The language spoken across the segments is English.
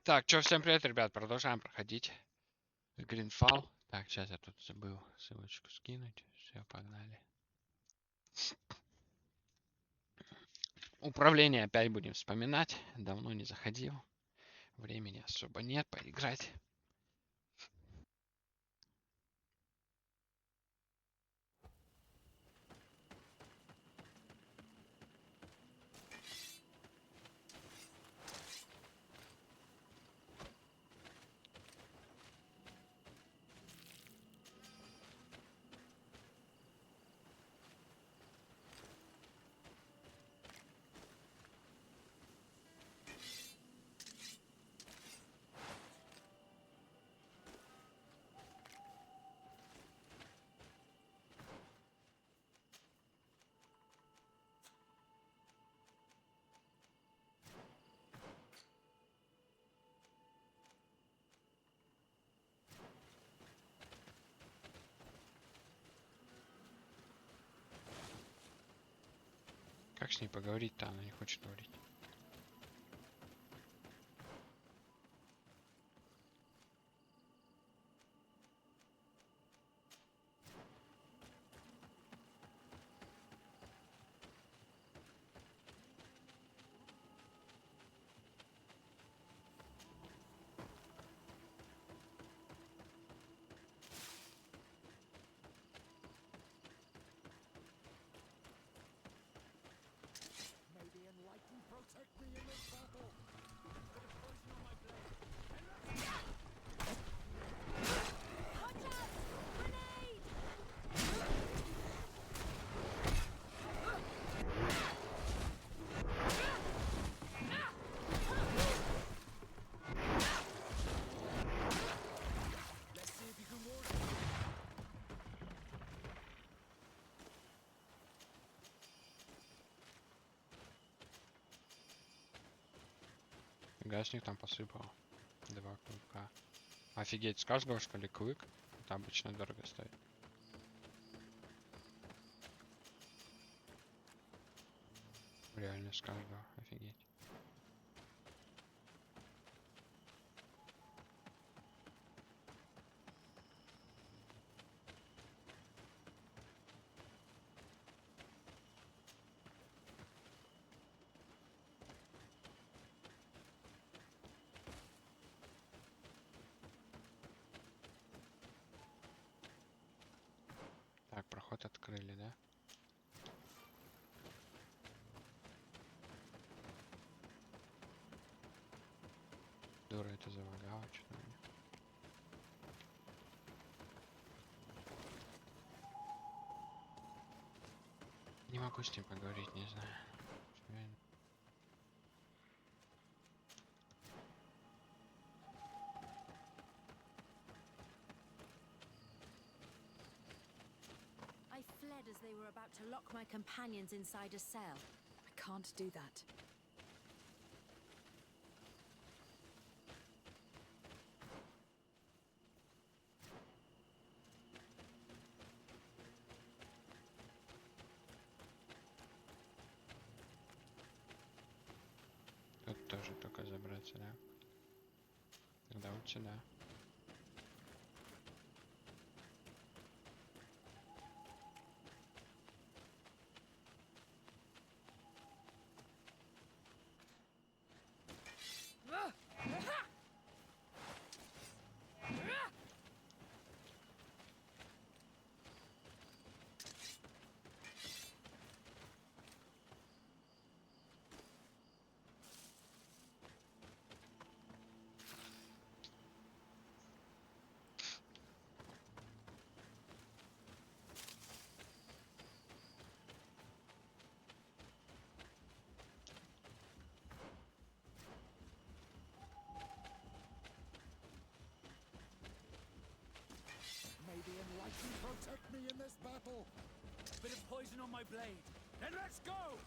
Так, чё, всем привет, ребят, продолжаем проходить GreedFall. Так, сейчас я тут забыл ссылочку скинуть. Все, погнали. Управление опять будем вспоминать. Давно не заходил. Времени особо нет поиграть. Как с ней поговорить-то? Она не хочет говорить. Гасник там посыпал. 2 клыка. Офигеть, с каждого что ли клык? Это обычно дорого стоит. Реально с каждого, офигеть. Так, проход открыли, да? Дура это залагало, что-то. Не могу с ним поговорить, не знаю. Что я- I fled as they were about to lock my companions inside a cell. I can't do that. Тут тоже только забраться, да? Тогда вот сюда. Maybe enlighten protect me in this battle. Bit of poison on my blade. Then let's go!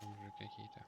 Уже какие-то.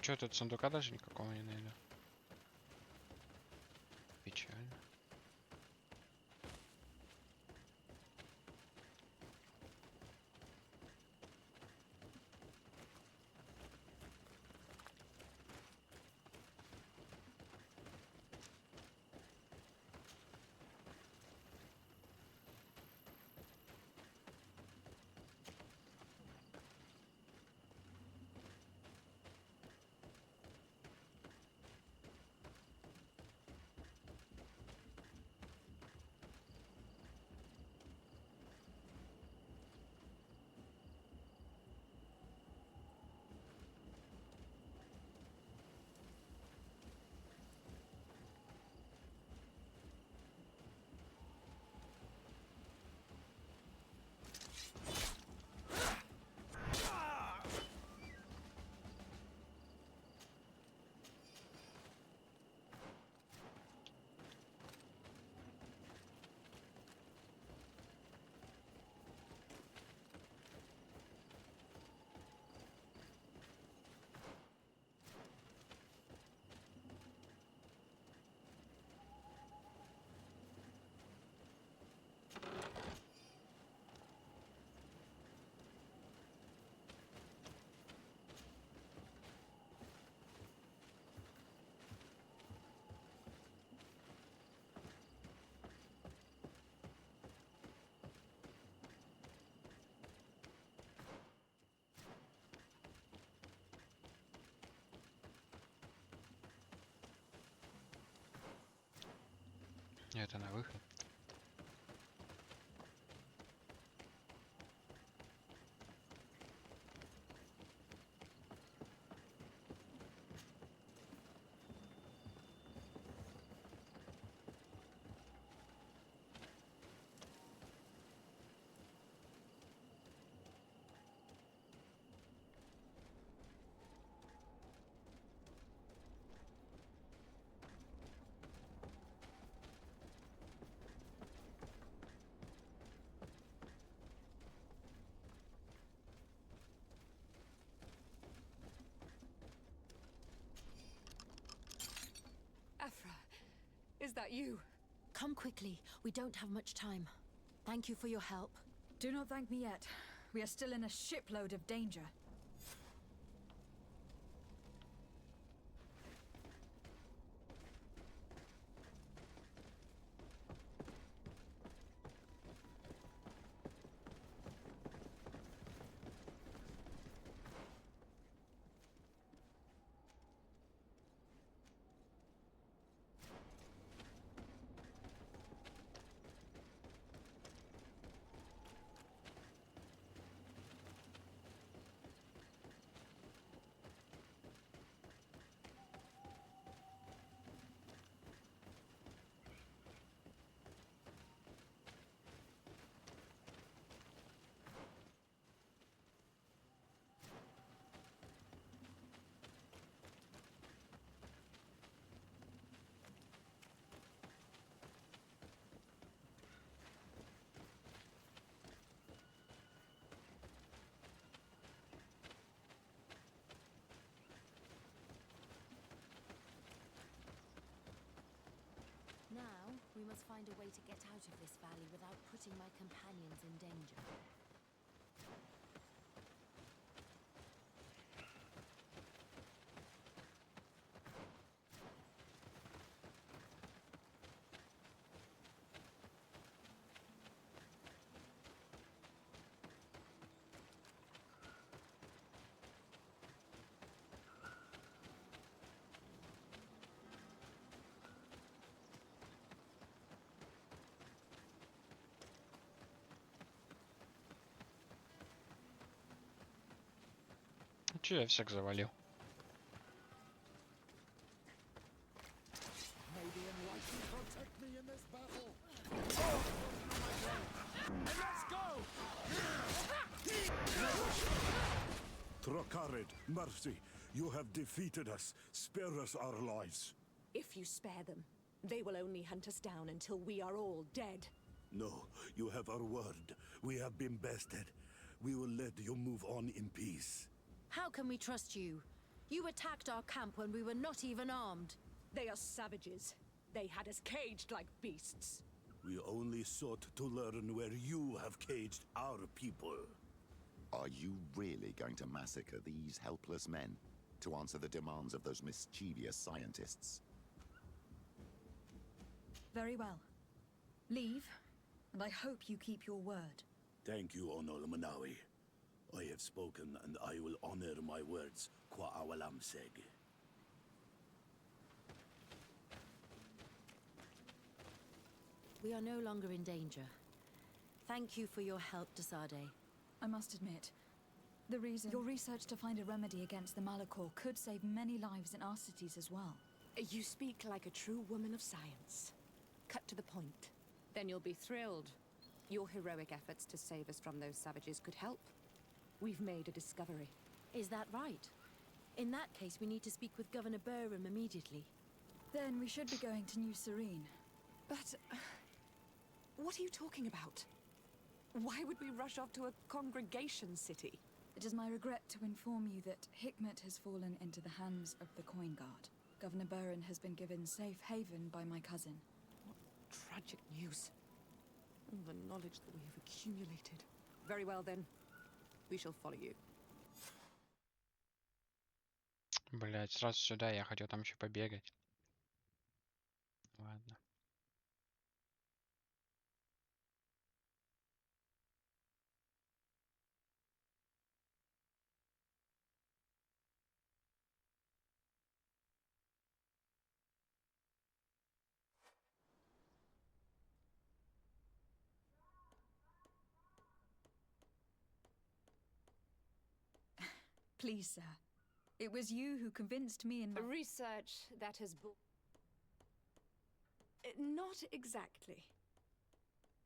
Чё, тут сундука даже никакого не найду? Печально. Это на выход. Afra, is that you? Come quickly. We don't have much time. Thank you for your help. Do not thank me yet. We are still in a shipload of danger. Now, we must find a way to get out of this valley without putting my companions in danger. Че я всех завалил? Maybe enlighten protect me in this battle. And let's go! Trokarid, mercy, you have defeated us. Spare us our lives. If you spare them, they will only hunt us down until we are all dead. No, you have our word. We have been bested. We will let you move on in peace. How can we trust you? You attacked our camp when we were not even armed. They are savages. They had us caged like beasts. We only sought to learn where you have caged our people. Are you really going to massacre these helpless men to answer the demands of those mischievous scientists? Very well. Leave, and I hope you keep your word. Thank you, Honor Manawi. I have spoken, and I will honor my words. Qua awalam seg. We are no longer in danger. Thank you for your help, De Sarde. I must admit, your research to find a remedy against the Malachor could save many lives in our cities as well. You speak like a true woman of science. Cut to the point. Then you'll be thrilled. Your heroic efforts to save us from those savages could help. We've made a discovery. Is that right? In that case, we need to speak with Governor Burham immediately. Then we should be going to New Serene. But... what are you talking about? Why would we rush off to a congregation city? It is my regret to inform you that Hikmet has fallen into the hands of the Coin Guard. Governor Burham has been given safe haven by my cousin. What tragic news. All the knowledge that we have accumulated. Very well then. We shall follow you. Блять, сразу сюда, я хотел там еще побегать. Ладно. Please, sir. It was you who convinced me and my... Research that has... Not exactly.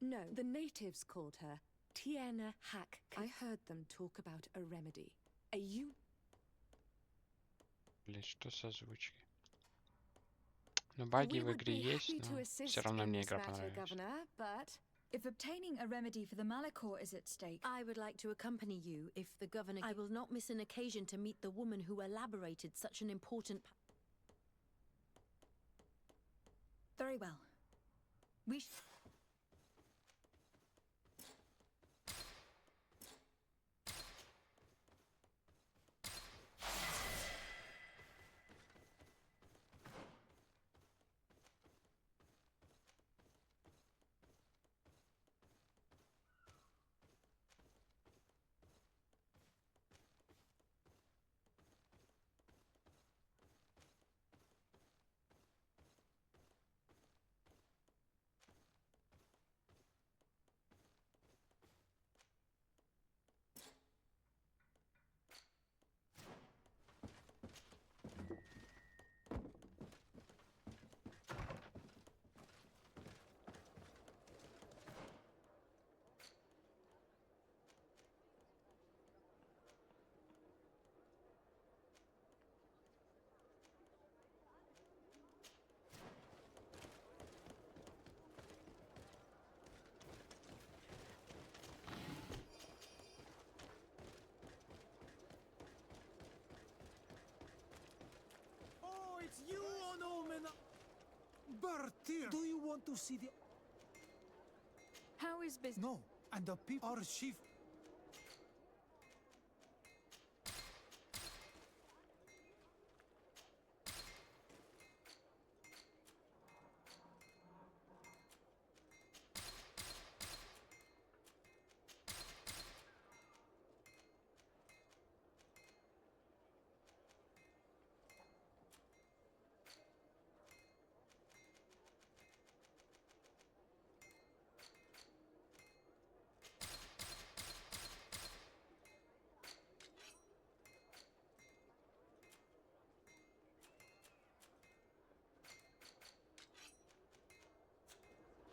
No, the natives called her Tiena Hak. I heard them talk about a remedy. Блять, что с озвучкой? Но баги в игре есть, но все равно мне игра понравилась. If obtaining a remedy for the Malachor is at stake, I would like to accompany you if the governor... I will not miss an occasion to meet the woman who elaborated such an important... Very well. We It's you, Onomen! Bertir! Do you want to see the... How is business? No, and the people... Our chief...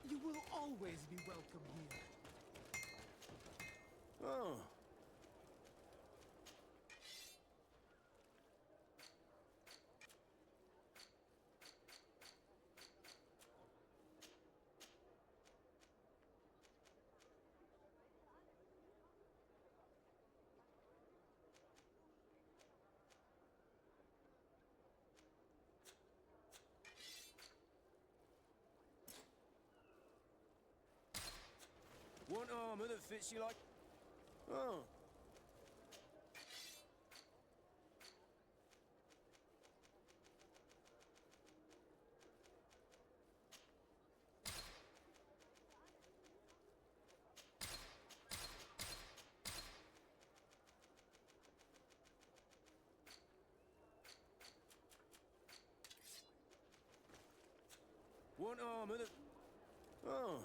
You will always be welcome here. Oh. Want armor that fits you like... Oh. Want armor that... Oh.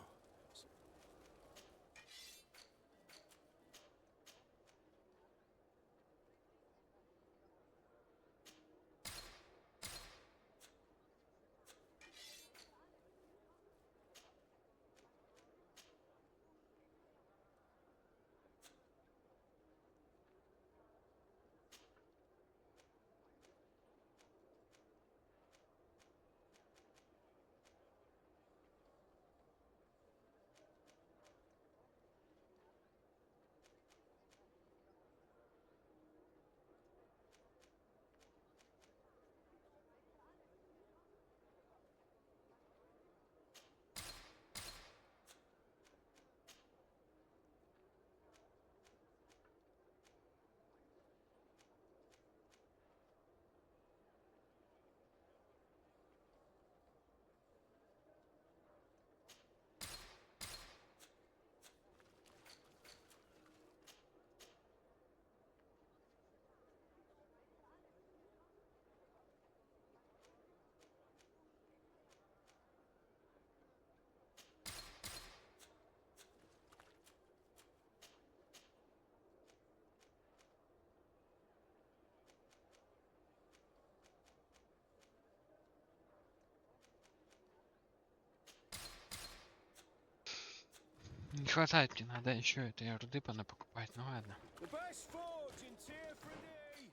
Не хватает, мне надо еще этой руды покупать, ну ладно. The best forge in Tир-Фради.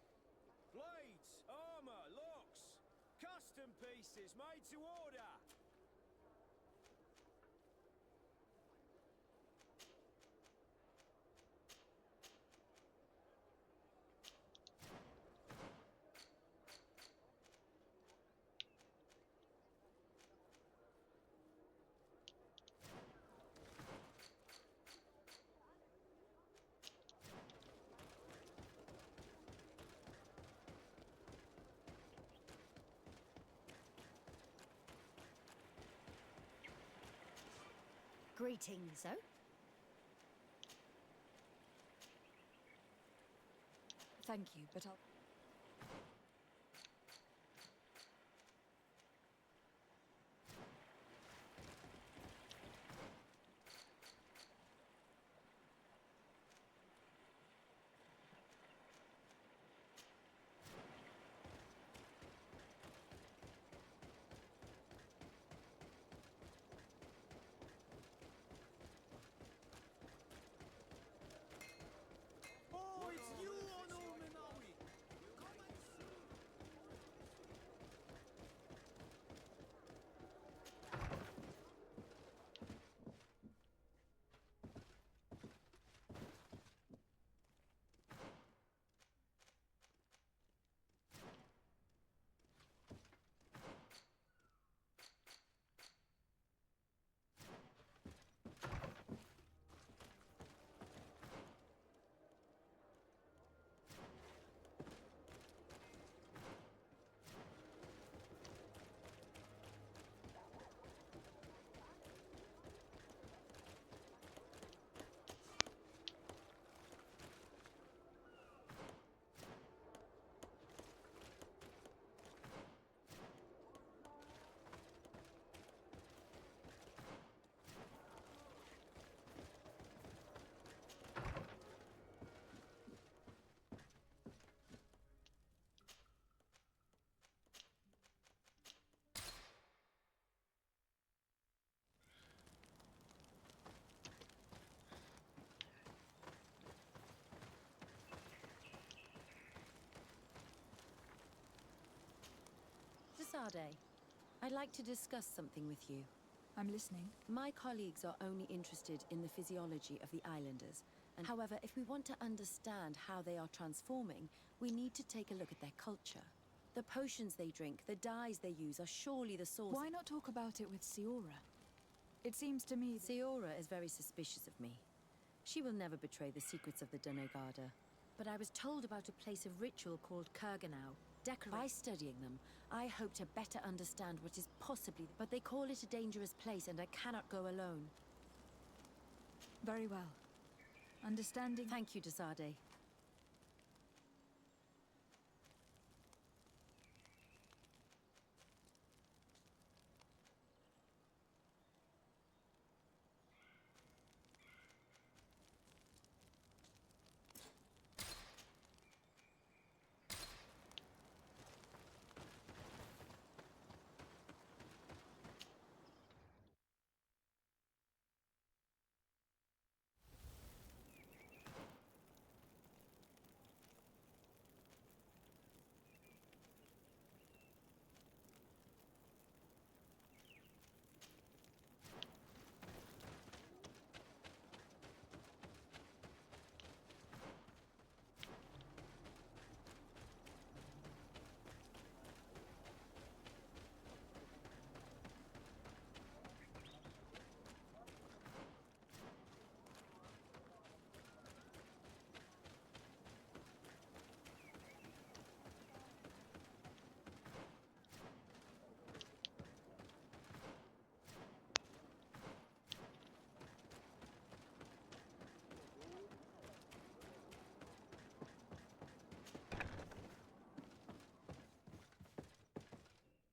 Blades, armor, locks, custom pieces made to order. Greetings, though. Thank you, but I'll... Oh, it's you on Omenawi. De Sade, I'd like to discuss something with you. I'm listening. My colleagues are only interested in the physiology of the islanders. And however, if we want to understand how they are transforming, we need to take a look at their culture. The potions they drink, the dyes they use are surely the source. Why not talk about it with Siora? It seems to me that... Siora is very suspicious of me. She will never betray the secrets of the Doneigada. But I was told about a place of ritual called Kurganau. By studying them, I hope to better understand what is possibly... But they call it a dangerous place, and I cannot go alone. Very well. Understanding... Thank you, De Sarde.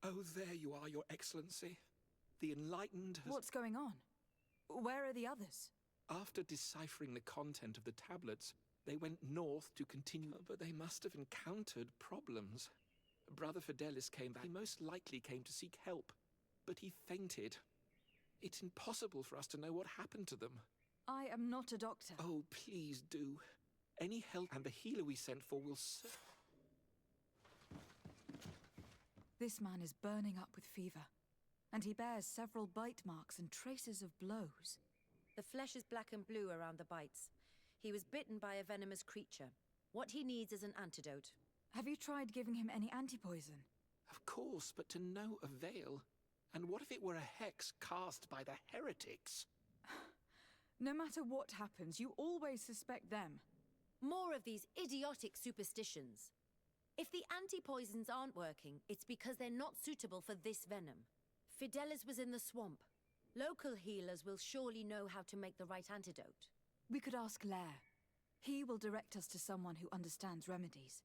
Oh, there you are, Your Excellency. The Enlightened has... What's going on? Where are the others? After deciphering the content of the tablets, they went north to continue, but they must have encountered problems. Brother Fidelis came back. He most likely came to seek help, but he fainted. It's impossible for us to know what happened to them. I am not a doctor. Oh, please do. Any help and the healer we sent for will serve. This man is burning up with fever, and he bears several bite marks and traces of blows. The flesh is black and blue around the bites. He was bitten by a venomous creature. What he needs is an antidote. Have you tried giving him any antipoison? Of course, but to no avail. And what if it were a hex cast by the heretics? No matter what happens, you always suspect them. More of these idiotic superstitions. If the anti-poisons aren't working, it's because they're not suitable for this venom. Fidelis was in the swamp. Local healers will surely know how to make the right antidote. We could ask Lair. He will direct us to someone who understands remedies.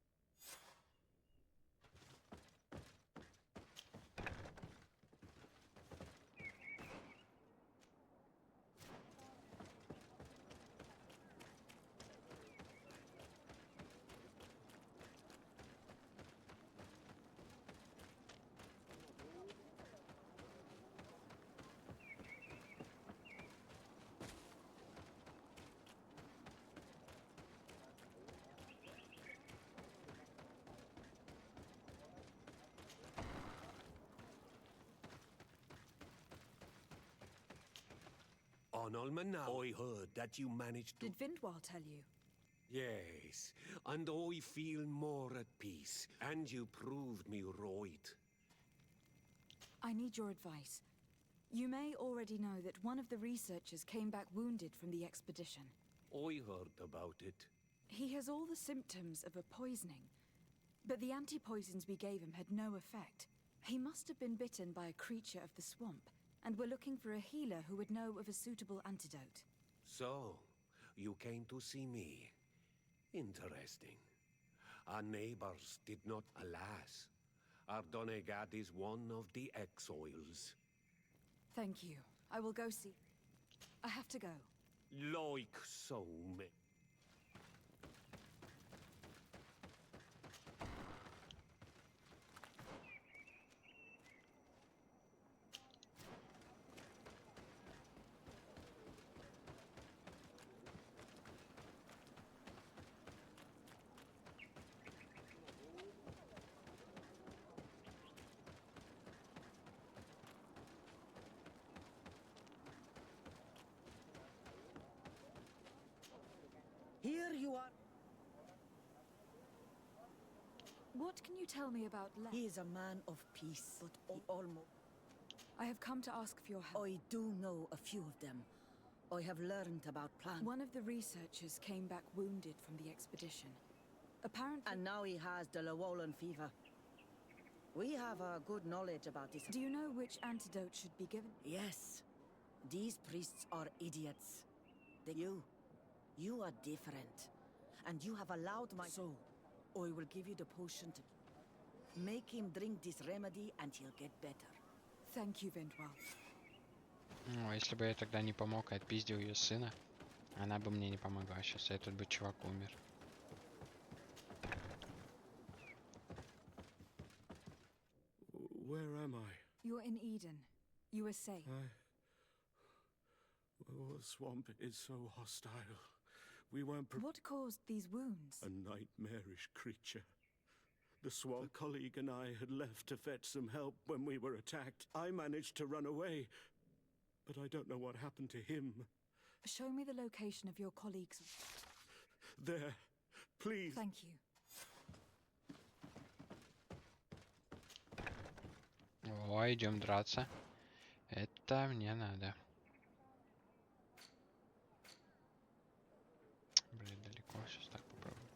On Almanar, I heard that you managed to... Did Vindwal tell you? Yes, and I feel more at peace, and you proved me right. I need your advice. You may already know that one of the researchers came back wounded from the expedition. I heard about it. He has all the symptoms of a poisoning, but the anti-poisons we gave him had no effect. He must have been bitten by a creature of the swamp, and we're looking for a healer who would know of a suitable antidote. So, you came to see me. Interesting. Our neighbors did not, alas. Our Doneigad is one of the exiles. Thank you. I will go see... I have to go. Like so many. Here you are. What can you tell me about Lair? He is a man of peace, but almost... I have come to ask for your help. I do know a few of them. I have learned about plants. One of the researchers came back wounded from the expedition. Apparently... And now he has the Llewellyn fever. We have a good knowledge about this. Do you know which antidote should be given? Yes. These priests are idiots. You are different. And you have allowed my... So, I will give you the potion to... Make him drink this remedy and he'll get better. Thank you, Vindwell. Ну, если бы я тогда не помог и отпиздил ее сына, она бы мне не помогла. Сейчас этот бы чувак умер. Where am I? You're in Eden. You are safe. Oh, the swamp is so hostile. We weren't What caused these wounds? A nightmarish creature. The swamp colleague and I had left to fetch some help when we were attacked. I managed to run away, but I don't know what happened to him. Show me the location of your colleagues. There, please. Thank you. О, идем драться. Это мне надо. Блин, далеко. Сейчас так попробую.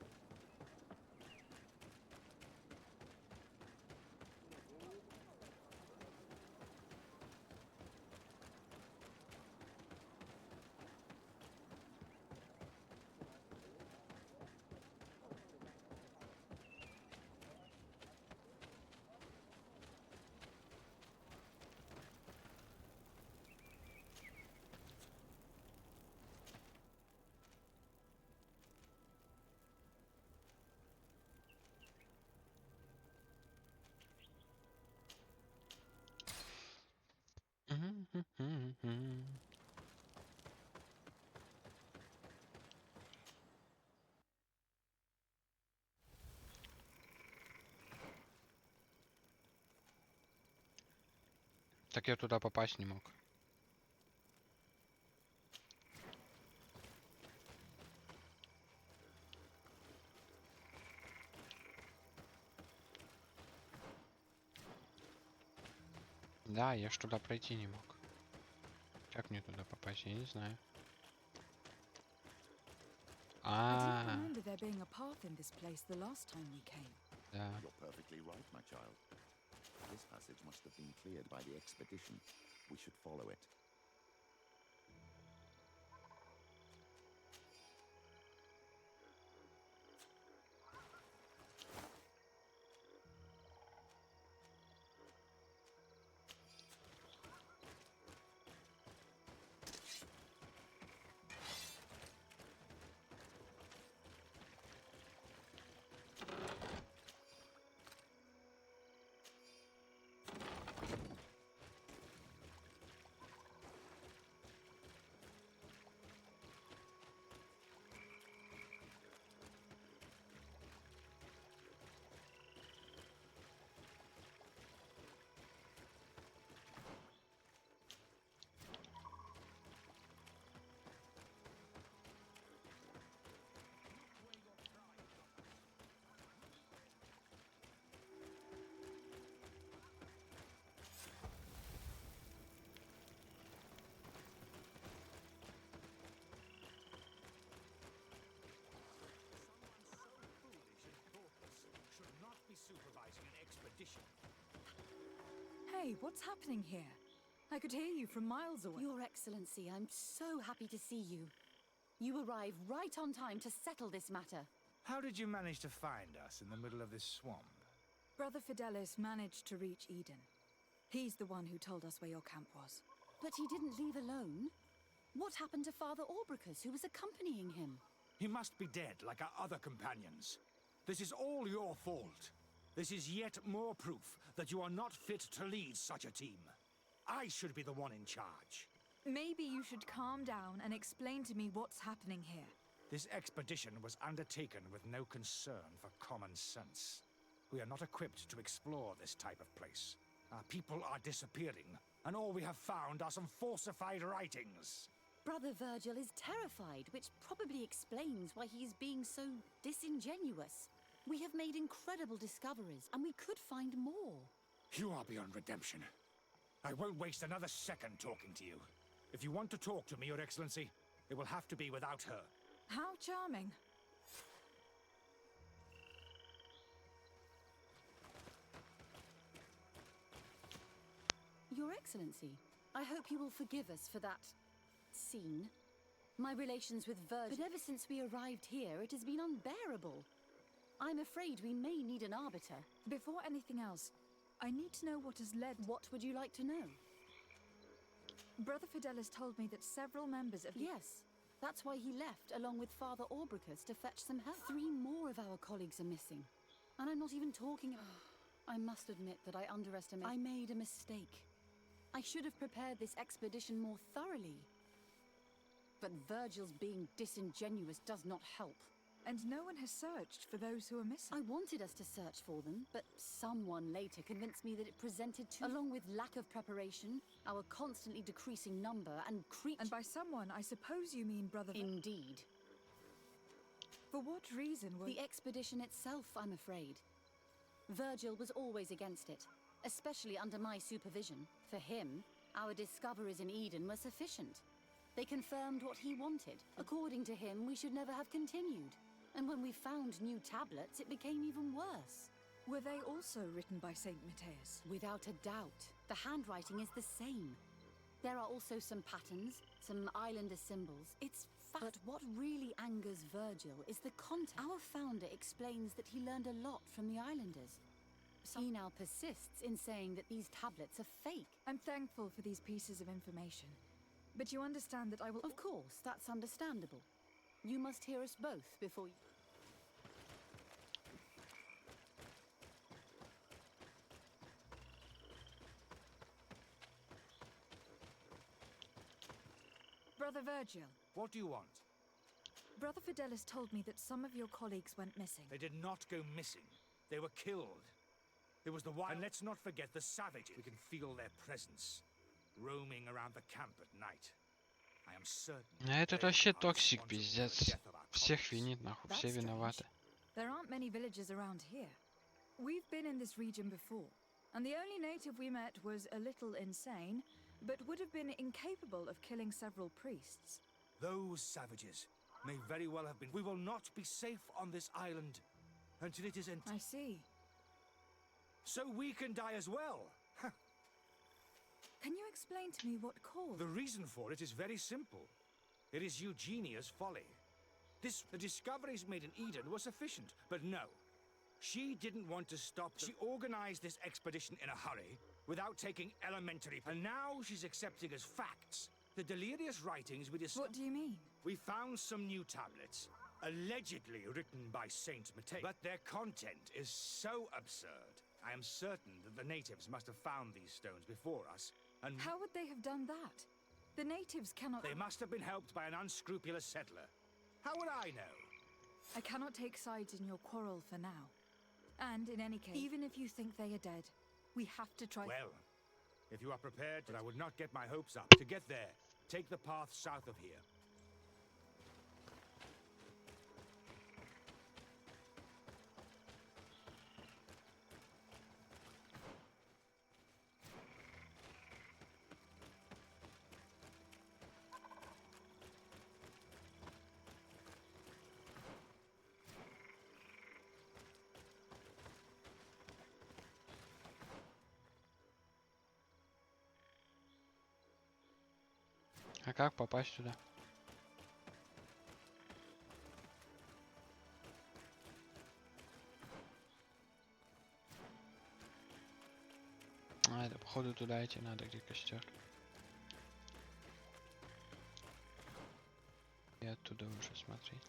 Так я туда попасть не мог. Да, я ж туда пройти не мог. Как мне туда попасть, я не знаю. I didn't remember there being a path in this place the last time we came. Да. You're perfectly right, my child. This passage must have been cleared by the expedition. We should follow it. Hey, what's happening here? I could hear you from miles away. Your Excellency, I'm so happy to see you. You arrived right on time to settle this matter. How did you manage to find us in the middle of this swamp? Brother Fidelis managed to reach Eden. He's the one who told us where your camp was. But he didn't leave alone. What happened to Father Orbricus, who was accompanying him? He must be dead, like our other companions. This is all your fault. This is yet more proof that you are not fit to lead such a team. I should be the one in charge. Maybe you should calm down and explain to me what's happening here. This expedition was undertaken with no concern for common sense. We are not equipped to explore this type of place. Our people are disappearing, and all we have found are some falsified writings. Brother Virgil is terrified, which probably explains why he is being so disingenuous. We have made incredible discoveries, and we could find more. You are beyond redemption. I won't waste another second talking to you. If you want to talk to me, Your Excellency, it will have to be without her. How charming. Your Excellency, I hope you will forgive us for that scene. My relations with Virgil, but ever since we arrived here, it has been unbearable. I'm afraid we may need an arbiter. Before anything else, I need to know what has led... What would you like to know? Brother Fidelis told me that several members of... Yes, that's why he left, along with Father Orbricus, to fetch some help. 3 more of our colleagues are missing. And I'm not even talking... I must admit that I underestimated... I made a mistake. I should have prepared this expedition more thoroughly. But Virgil's being disingenuous does not help. And no one has searched for those who are missing. I wanted us to search for them, but someone later convinced me that it presented too... Along with lack of preparation, our constantly decreasing number, and And by someone, I suppose you mean Brother... Indeed. For what reason were... The expedition itself, I'm afraid. Virgil was always against it, especially under my supervision. For him, our discoveries in Eden were sufficient. They confirmed what he wanted. According to him, we should never have continued. And when we found new tablets, it became even worse. Were they also written by Saint Matthias? Without a doubt. The handwriting is the same. There are also some patterns, some islander symbols. It's But what really angers Virgil is the content. Our founder explains that he learned a lot from the islanders. He now persists in saying that these tablets are fake. I'm thankful for these pieces of information. But you understand that I will... Of course, that's understandable. You must hear us both before you... Brother Virgil. What do you want? Brother Fidelis told me that some of your colleagues went missing. They did not go missing. They were killed. It was the wild... And let's not forget the savages. We can feel their presence, roaming around the camp at night. I am certain... Этот вообще токсик, пиздец. Всех винит, нахуй, все виноваты. There aren't many villages around here. We've been in this region before, and the only native we met was a little insane, but would have been incapable of killing several priests. Those savages may very well have been... We will not be safe on this island until it is empty. I see. So we can die as well. Can you explain to me what caused... The reason for it is very simple. It is Eugenia's folly. The discoveries made in Eden were sufficient, but no. She didn't want to stop. She organized this expedition in a hurry, without taking elementary... And now she's accepting as facts the delirious writings we discovered. What do you mean? We found some new tablets, allegedly written by Saint Matthias, but their content is so absurd. I am certain that the natives must have found these stones before us, and... How would they have done that? The natives cannot... They must have been helped by an unscrupulous settler. How would I know? I cannot take sides in your quarrel for now. And in any case, even if you think they are dead, we have to try... Well, if you are prepared, but I would not get my hopes up. To get there, take the path south of here. А как попасть туда? А, это походу туда идти надо, где костер. И оттуда уже смотреть.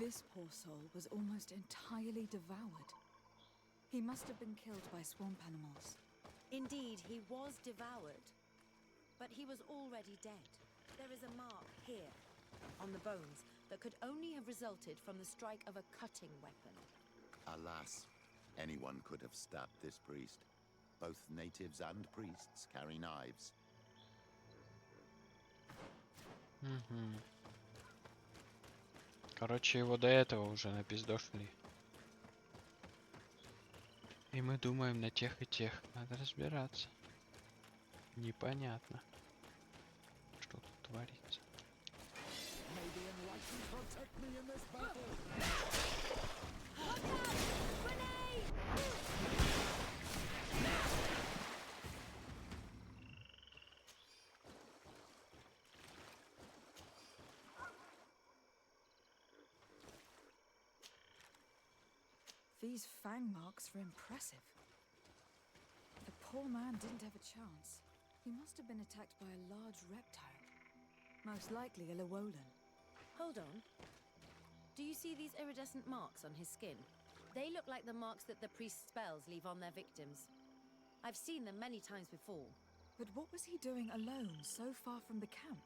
This poor soul was almost entirely devoured. He must have been killed by swamp animals. Indeed, he was devoured. But he was already dead. There is a mark here, on the bones, that could only have resulted from the strike of a cutting weapon. Alas, anyone could have stabbed this priest. Both natives and priests carry knives. Короче, его до этого уже напиздошили. И мы думаем, на тех и тех надо разбираться. Непонятно, что тут творится. These fang marks are impressive. The poor man didn't have a chance. He must have been attacked by a large reptile. Most likely a Llewellyn. Hold on. Do you see these iridescent marks on his skin? They look like the marks that the priest's spells leave on their victims. I've seen them many times before. But what was he doing alone, so far from the camp?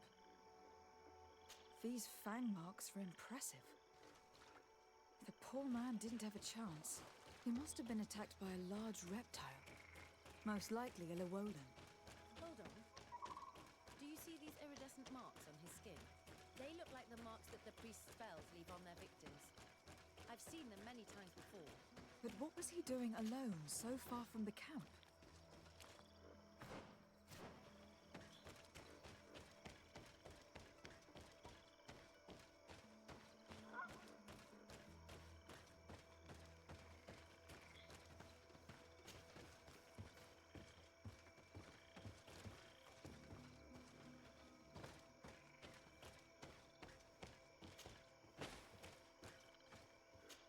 These fang marks are impressive. The poor man didn't have a chance. He must have been attacked by a large reptile. Most likely a Llewellyn. Hold on. Do you see these iridescent marks on his skin? They look like the marks that the priest's spells leave on their victims. I've seen them many times before. But what was he doing alone, so far from the camp?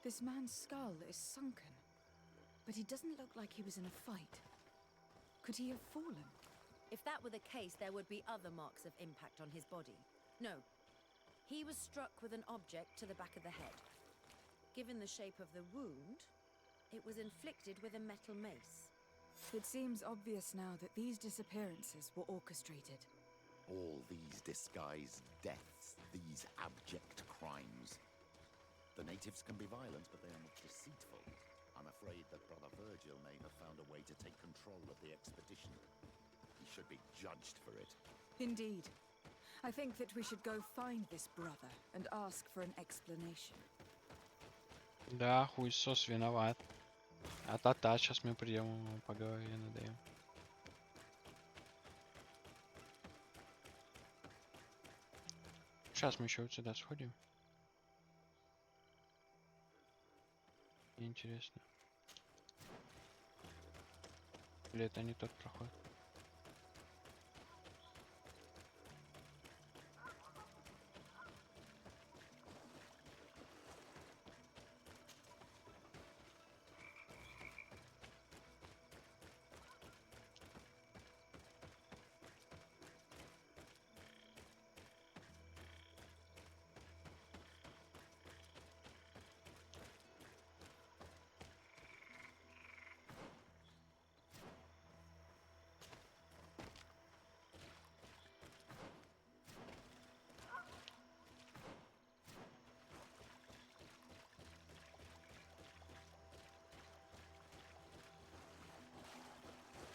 This man's skull is sunken, but he doesn't look like he was in a fight. Could he have fallen? If that were the case, there would be other marks of impact on his body. No. He was struck with an object to the back of the head. Given the shape of the wound, it was inflicted with a metal mace. It seems obvious now that these disappearances were orchestrated. All these disguised deaths, these abject crimes. The natives can be violent, but they are not deceitful. I'm afraid that Brother Virgil may have found a way to take control of the expedition. He should be judged for it. Indeed. I think that we should go find this brother and ask for an explanation. Да, хуесос виноват. А-та-та, сейчас мы придем ему по голове надаем. Сейчас мы еще вот сюда сходим. Интересно. Или это не тот проход?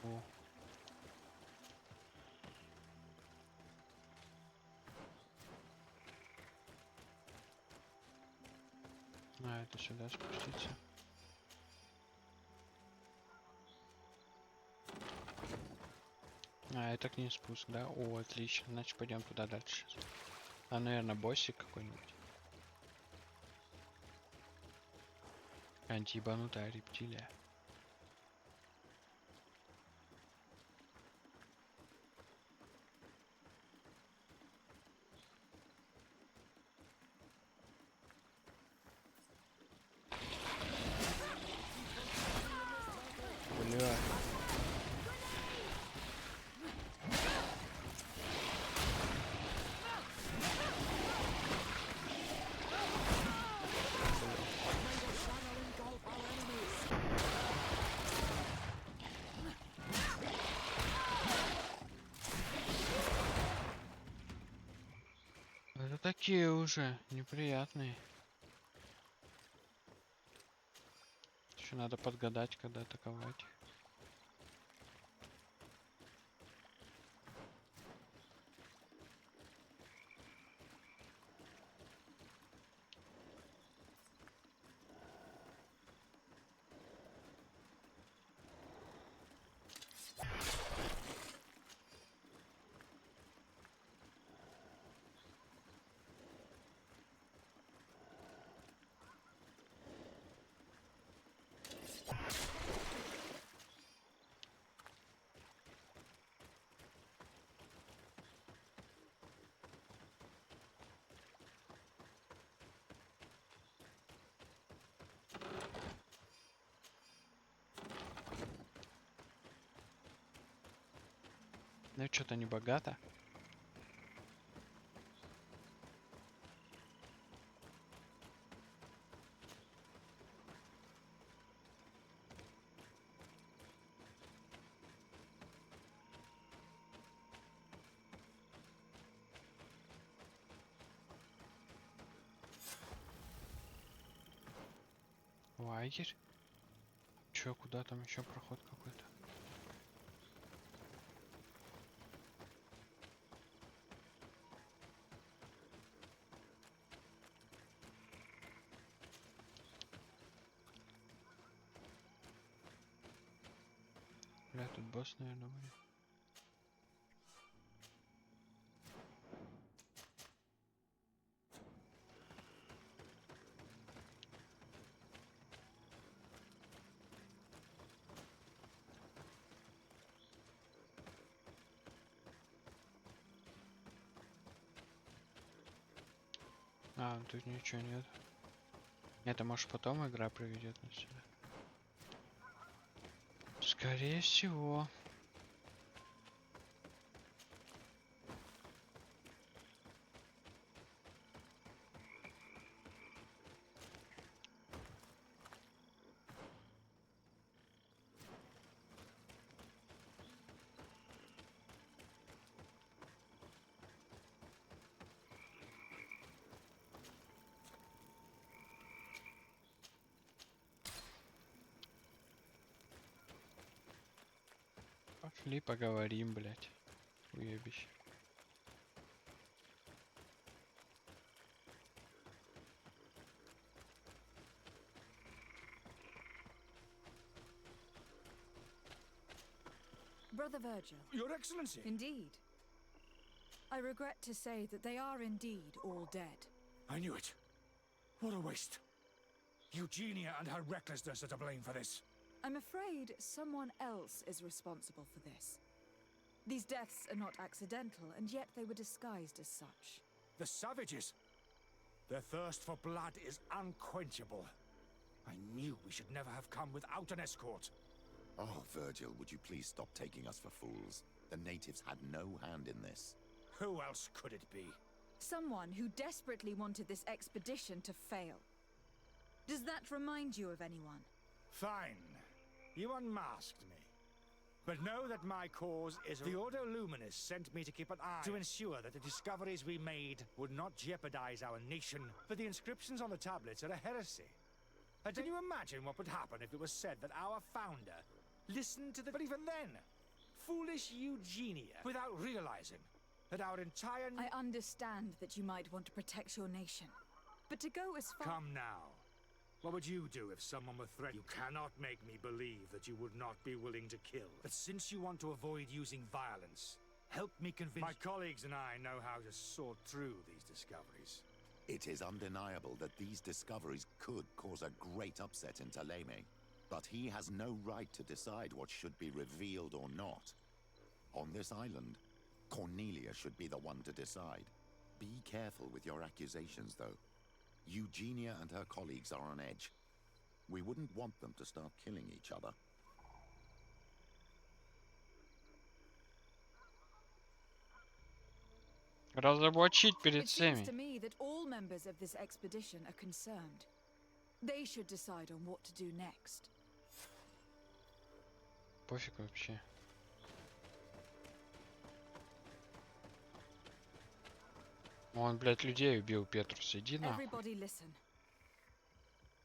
О. А, это сюда спуститься. А, это к ним спуск, да? О, отлично. Значит, пойдем туда дальше. А, наверное, боссик какой-нибудь. Антиебанутая рептилия. Бля. такие уже неприятные. Еще надо подгадать, когда атаковать. Ну что-то не богато. Лагерь? Чё, куда там еще проход какой-то? Бля, тут босс, наверное, будет. А, тут ничего нет. Это может потом игра приведет нас сюда. Скорее всего. Пошли поговорим, блять. Уебище. Brother Virgil. Your Excellency! Indeed. I regret to say that they are indeed all dead. I knew it. What a waste. Eugenia and her recklessness are to blame for this. I'm afraid someone else is responsible for this. These deaths are not accidental, and yet they were disguised as such. The savages! Their thirst for blood is unquenchable. I knew we should never have come without an escort. Oh, Virgil, would you please stop taking us for fools? The natives had no hand in this. Who else could it be? Someone who desperately wanted this expedition to fail. Does that remind you of anyone? Fine. You unmasked me. But know that my cause is... The Ordo Luminis sent me to keep an eye to ensure that the discoveries we made would not jeopardize our nation. But the inscriptions on the tablets are a heresy. Can you imagine what would happen if it was said that our founder listened to the... But even then, foolish Eugenia, without realizing that our entire... I understand that you might want to protect your nation. But to go as far... Come now. What would you do if someone were threatened? You cannot make me believe that you would not be willing to kill. But since you want to avoid using violence, help me convince... My colleagues and I know how to sort through these discoveries. It is undeniable that these discoveries could cause a great upset in Taleme. But he has no right to decide what should be revealed or not. On this island, Cornelia should be the one to decide. Be careful with your accusations, though. Eugenia and her colleagues are on edge. We wouldn't want them to start killing each other. Разоблачить перед It seems всеми. to me that all members of this expedition are concerned. They should decide on what to do next. Пофиг вообще. Он, блядь, людей убил, Петрус, иди нахуй. Everybody listen.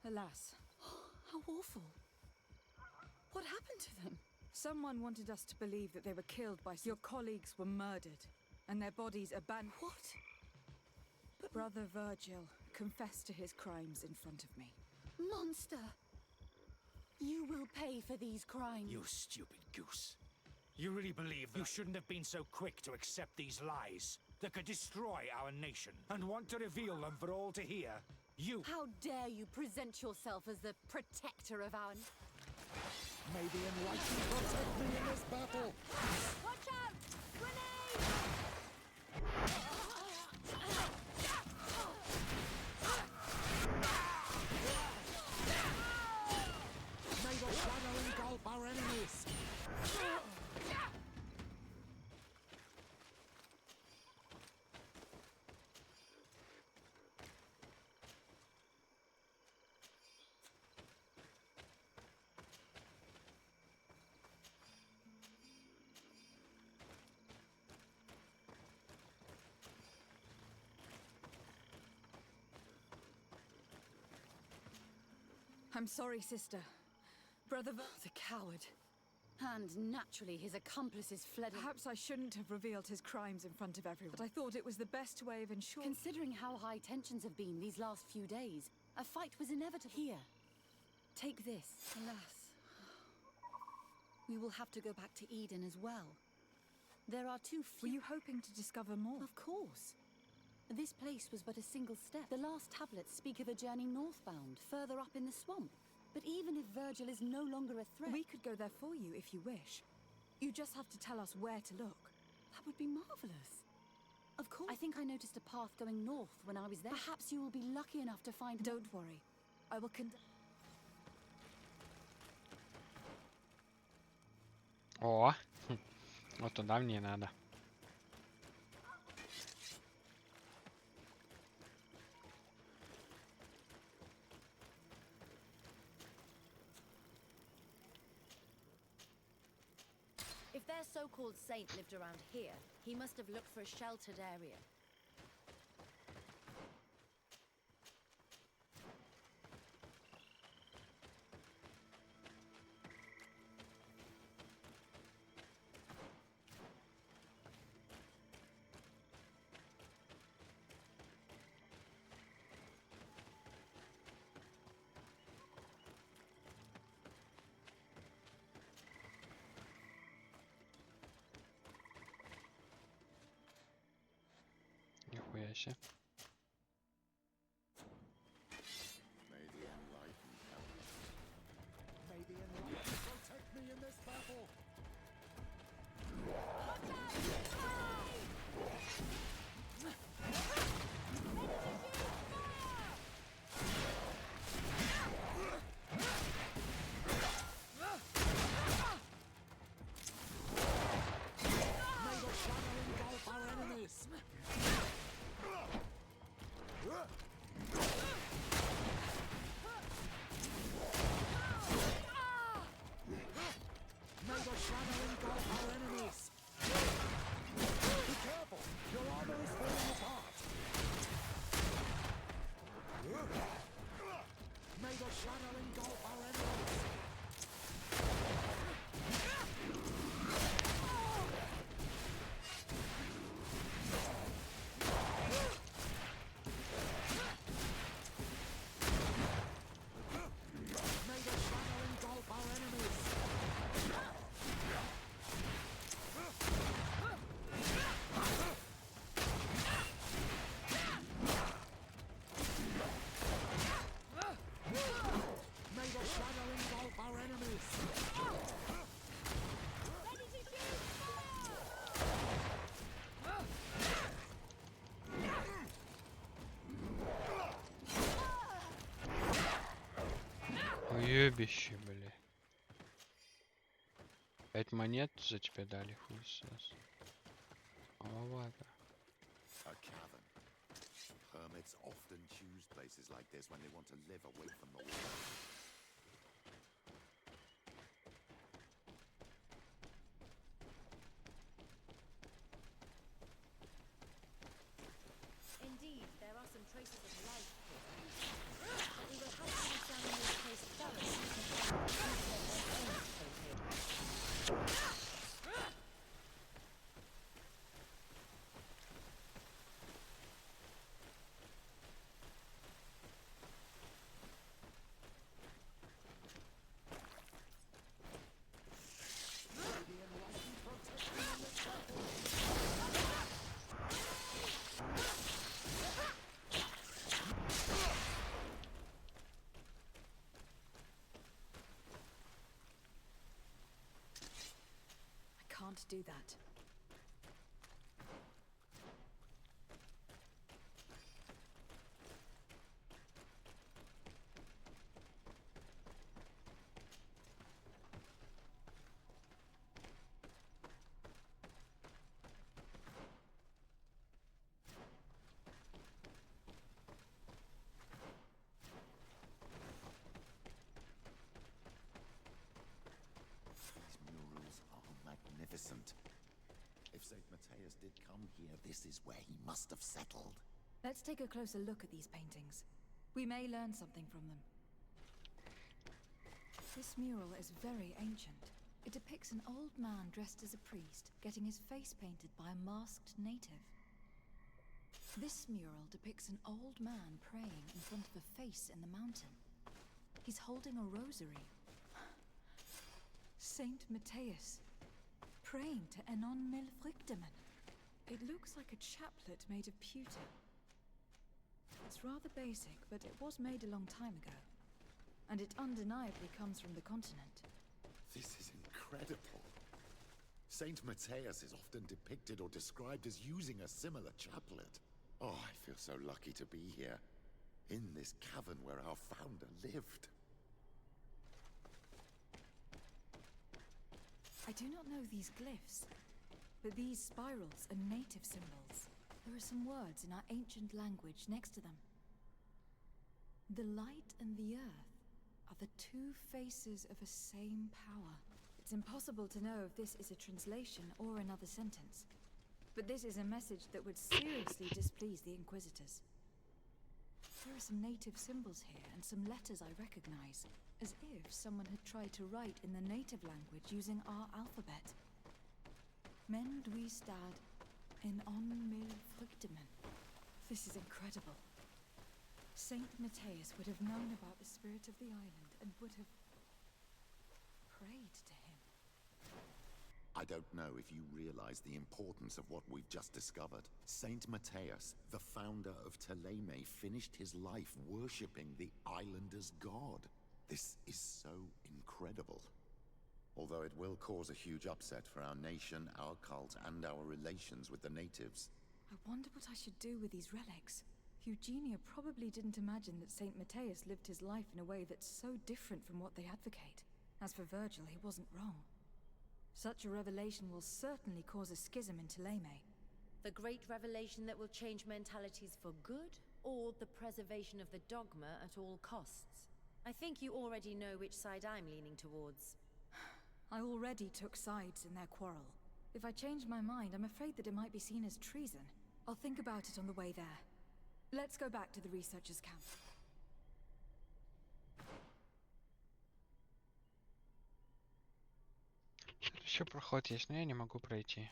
Alas. How awful. What happened to them? Someone wanted us to believe that they were killed by... Your colleagues were murdered, and their bodies abandoned. What? But Brother Virgil confessed to his crimes in front of me. Monster! You will pay for these crimes. You stupid goose. You really believe that you shouldn't have been so quick to accept these lies that could destroy our nation and want to reveal them for all to hear? You... How dare you present yourself as the protector of our... May the enlightened protect me in this battle! Watch out! Grenade! May the shadow engulf our enemies! I'm sorry, sister. Brother The coward. And naturally, his accomplices fled. Perhaps I shouldn't have revealed his crimes in front of everyone, but I thought it was the best way of ensuring... Considering how high tensions have been these last few days, a fight was inevitable. Here, take this. Alas. We will have to go back to Eden as well. There are too few... Were you hoping to discover more? Of course. This place was but a single step. The last tablets speak of a journey northbound, further up in the swamp. But even if Virgil is no longer a threat... We could go there for you if you wish. You just have to tell us where to look. That would be marvelous. Of course. I think I noticed a path going north when I was there. Perhaps you will be lucky enough to find... Don't worry. I will О, вот туда мне надо. If their so-called saint lived around here, he must have looked for a sheltered area. Нихуя себе. May the enlightened help us. May the enlightened protect me in this battle! May the shadow engulf our enemies! May the shadow engulf our enemies! Be careful! Your armor is falling apart! May the shadow engulf our enemies! May the shadow engulf our enemies! May the shadow engulf our enemies! Уебище, бля. 5 монет за тебя дали, хуй сос. Маловато. A cavern. Hermits often choose places like this when they want to live away from the world. There are some traces of life here, but we will have to examine this place thoroughly to find the own code. Can't do that. Magnificent. If St. Matthias did come here, this is where he must have settled. Let's take a closer look at these paintings. We may learn something from them. This mural is very ancient. It depicts an old man dressed as a priest, getting his face painted by a masked native. This mural depicts an old man praying in front of a face in the mountain. He's holding a rosary. Saint Matthias, praying to Enon Milfrichteman. It looks like a chaplet made of pewter. It's rather basic, but it was made a long time ago. And it undeniably comes from the continent. This is incredible. Saint Matthias is often depicted or described as using a similar chaplet. Oh, I feel so lucky to be here, in this cavern where our founder lived. I do not know these glyphs, but these spirals are native symbols. There are some words in our ancient language next to them. The light and the earth are the two faces of a same power. It's impossible to know if this is a translation or another sentence, but this is a message that would seriously displease the Inquisitors. There are some native symbols here and some letters I recognize, as if someone had tried to write in the native language using our alphabet. Men dwi stad in on mil frichtemen. This is incredible. Saint Matthias would have known about the spirit of the island and would have prayed to him. I don't know if you realize the importance of what we've just discovered. Saint Matthias, the founder of Ptolemy, finished his life worshipping the islanders' god. This is so incredible. Although it will cause a huge upset for our nation, our cult, and our relations with the natives. I wonder what I should do with these relics. Eugenia probably didn't imagine that Saint Matthias lived his life in a way that's so different from what they advocate. As for Virgil, he wasn't wrong. Such a revelation will certainly cause a schism in Ptolemy. The great revelation that will change mentalities for good, or the preservation of the dogma at all costs? I think you already know which side I'm leaning towards. I already took sides in their quarrel. If I change my mind, I'm afraid that it might be seen as treason. I'll think about it on the way there. Let's go back to the researchers' camp. Тут еще проход есть, но я не могу пройти.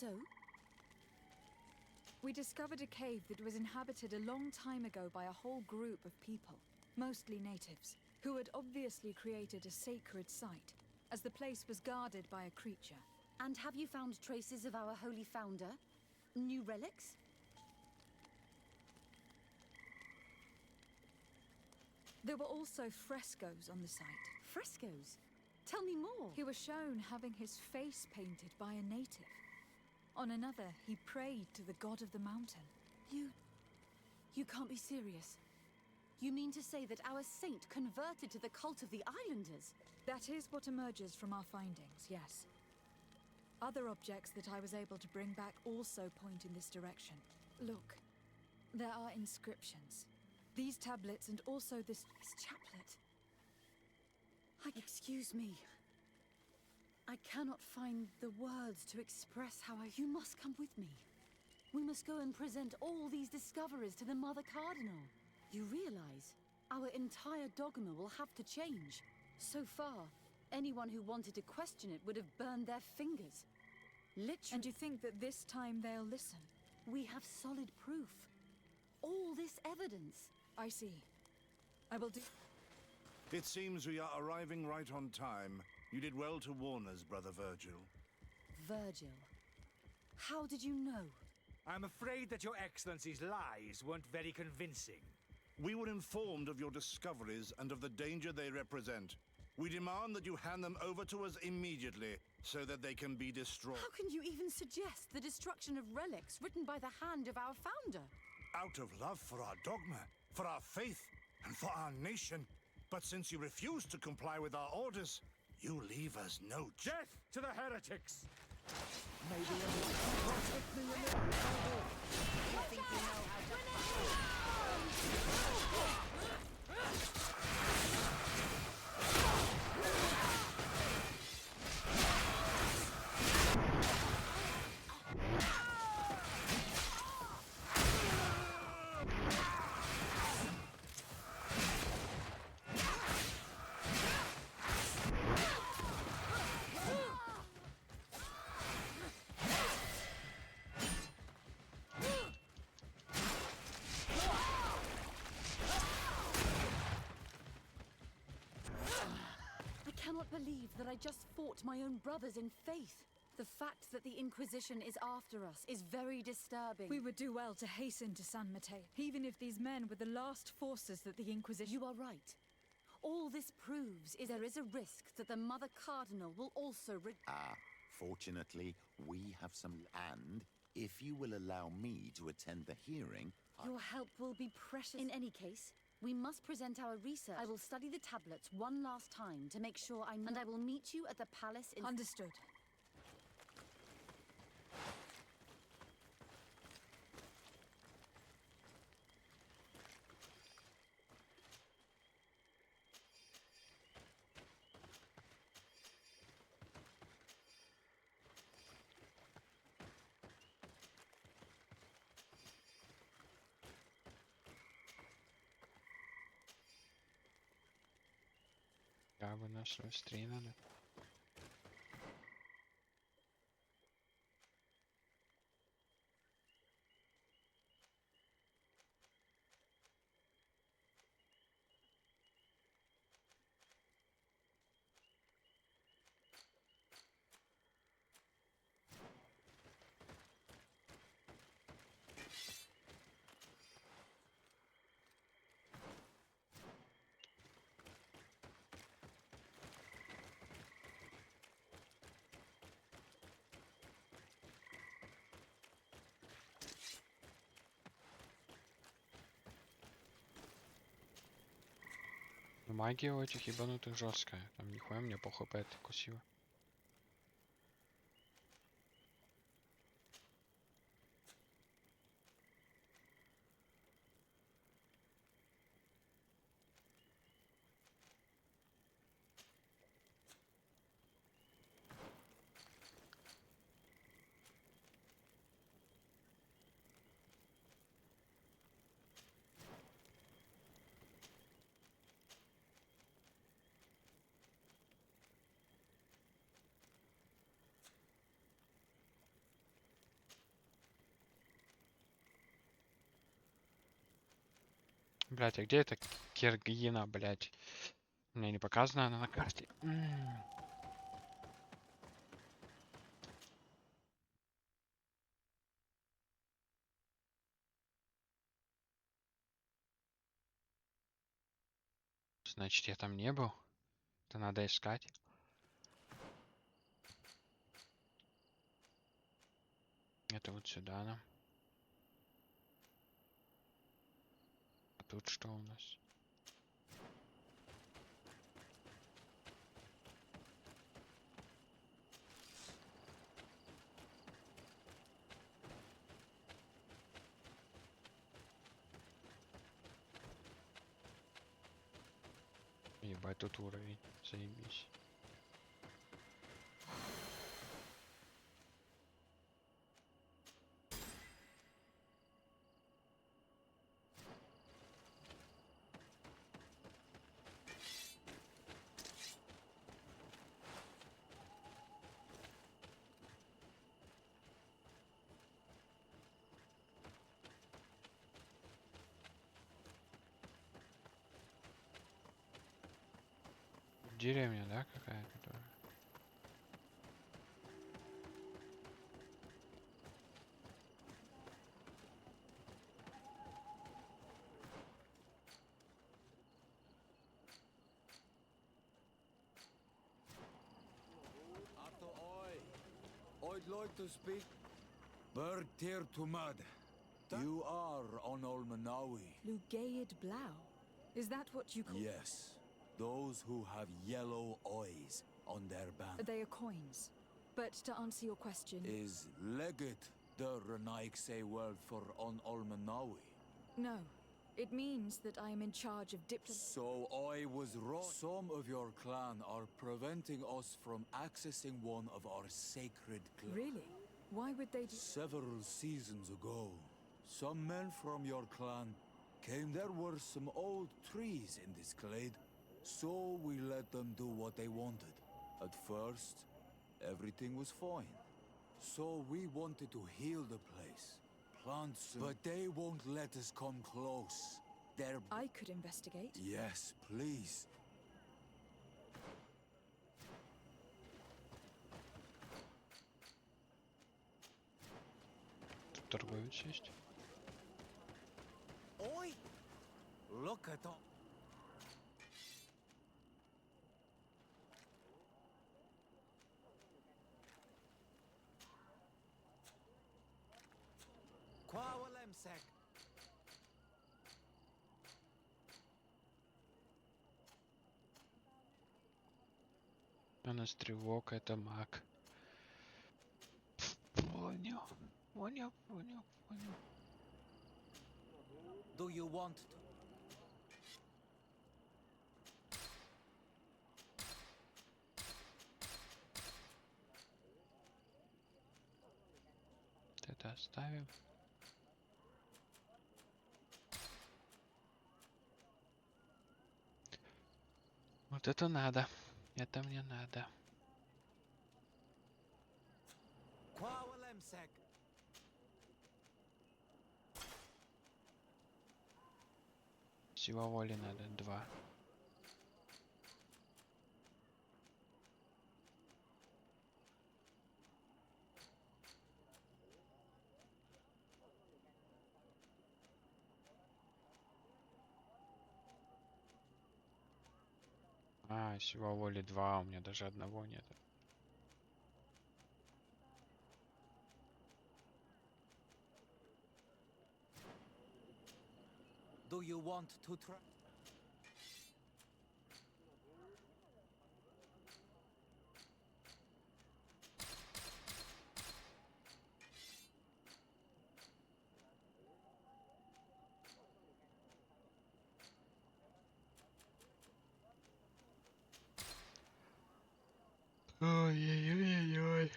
So? We discovered a cave that was inhabited a long time ago by a whole group of people, mostly natives, who had obviously created a sacred site, as the place was guarded by a creature. And have you found traces of our holy founder? New relics? There were also frescoes on the site. Frescoes? Tell me more. He was shown having his face painted by a native. On another, he prayed to the god of the mountain. You can't be serious. You mean to say that our saint converted to the cult of the islanders? That is what emerges from our findings, yes. Other objects that I was able to bring back also point in this direction. Look, there are inscriptions. These tablets and also this chaplet. Excuse me. I cannot find the words to express how I... You must come with me. We must go and present all these discoveries to the Mother Cardinal. You realize our entire dogma will have to change. So far, anyone who wanted to question it would have burned their fingers. Literally. And you think that this time they'll listen? We have solid proof. All this evidence. I see. I will do... It seems we are arriving right on time. You did well to warn us, Brother Virgil. Virgil? How did you know? I'm afraid that your Excellency's lies weren't very convincing. We were informed of your discoveries and of the danger they represent. We demand that you hand them over to us immediately, so that they can be destroyed. How can you even suggest the destruction of relics written by the hand of our founder? Out of love for our dogma, for our faith, and for our nation. But since you refuse to comply with our orders, you leave us no choice. Death to the heretics! Maybe protect me a little. You think you know how to... I cannot believe that I just fought my own brothers in faith. The fact that the Inquisition is after us is very disturbing. We would do well to hasten to San Mateo, even if these men were the last forces that the Inquisition... You are right. All this proves is there is a risk that the Mother Cardinal will also... Fortunately, we have some... And if you will allow me to attend the hearing... Your help will be precious. In any case, we must present our research. I will study the tablets one last time to make sure I'm... And I will meet you at the palace in... Understood. Aby nas rozstrinade. Но магия у этих ебанутых жесткая. Там нихуя мне по хп это кусило. Блять, а где эта Киргина, блять? Мне не показана она на карте. Значит, я там не был. Это надо искать. Это вот сюда нам. А тут что у нас? Ебать, тут уровень. Заебись. Деревня, да, какая-то тоже? I'd like to speak. Bird Tir to Mud. You are on Olmanawi. Lugaid Blau. Is that what you call? Yes. Those who have yellow eyes on their banner. They are coins. But to answer your question... Is Legate the Renaikse word for on Olmanawi? No. It means that I am in charge of diplomacy. So I was wrong. Some of your clan are preventing us from accessing one of our sacred clans. Really? Why would they do... Several seasons ago, some men from your clan came. There were some old trees in this glade, so we let them do what they wanted. At first, everything was fine. So we wanted to heal the place. Plant some... But they won't let us come close. They're... I could investigate. Yes, please. Тут торговец есть. Oi! Look at all... Quawalemsek. У нас тревога, это маг. Понял. Понял. Do you want to? Это оставим. Вот это надо. Это мне надо. Quawalemsek. Сила воли надо 2. А, сила воли 2, у меня даже одного нет. Do you want to try? Ой-ой-ой-ой.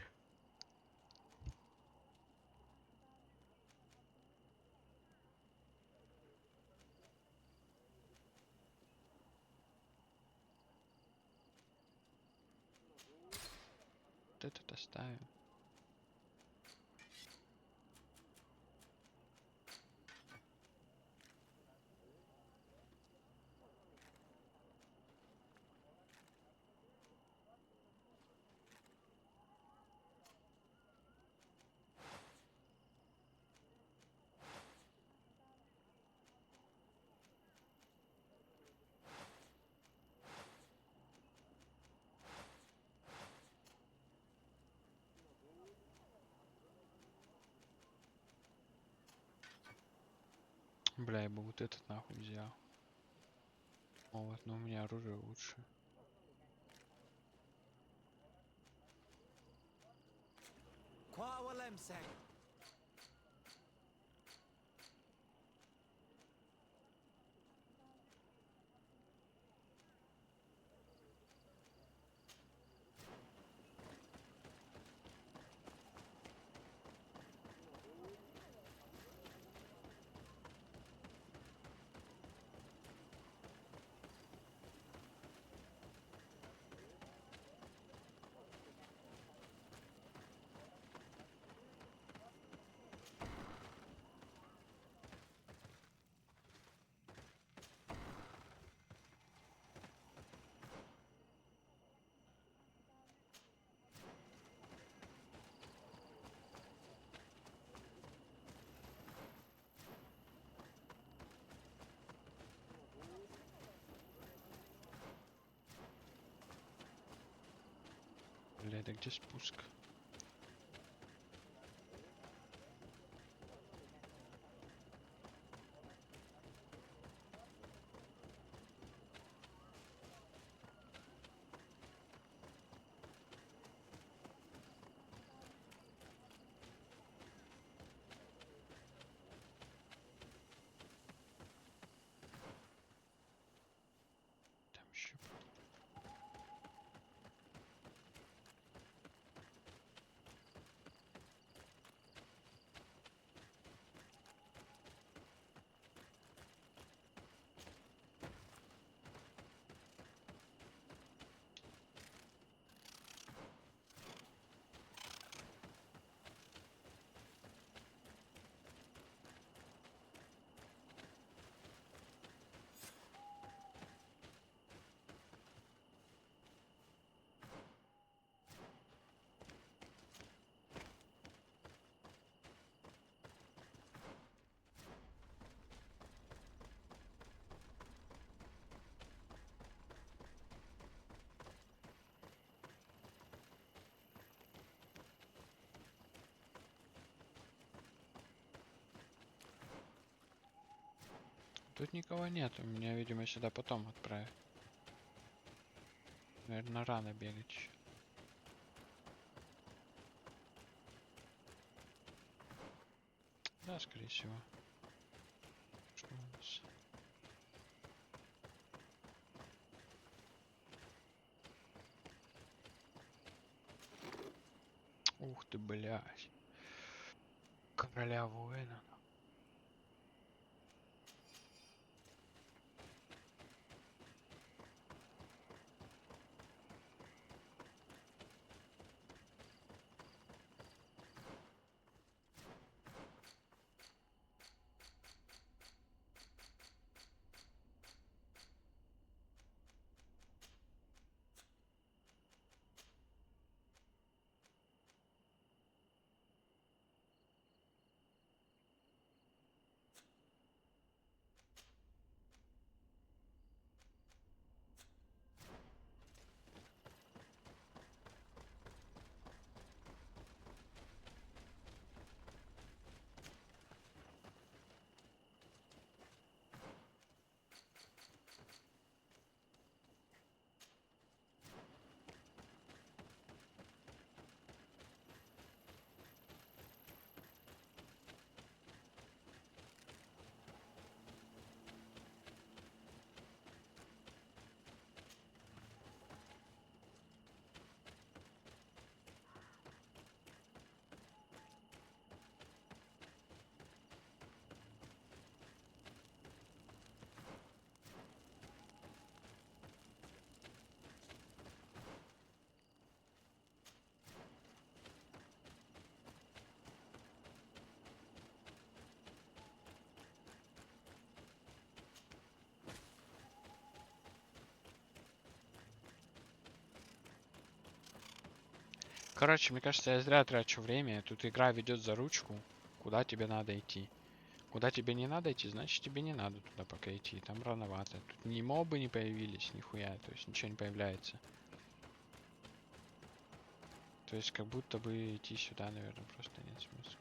Вот этот оставим. Бля, я бы вот этот нахуй взял. О, вот, но у меня оружие лучше. Бля, это где спуск? Там еще. Тут никого нет, меня, видимо, сюда потом отправят. Наверное, рано бегать еще. Да, скорее всего. Что у нас? Ух ты, блядь. Короля воина. Короче, мне кажется, я зря трачу время. Тут игра ведет за ручку, куда тебе надо идти. Куда тебе не надо идти, значит тебе не надо туда пока идти. Там рановато. Тут ни мобы не появились, нихуя. То есть ничего не появляется. То есть как будто бы идти сюда, наверное, просто нет смысла.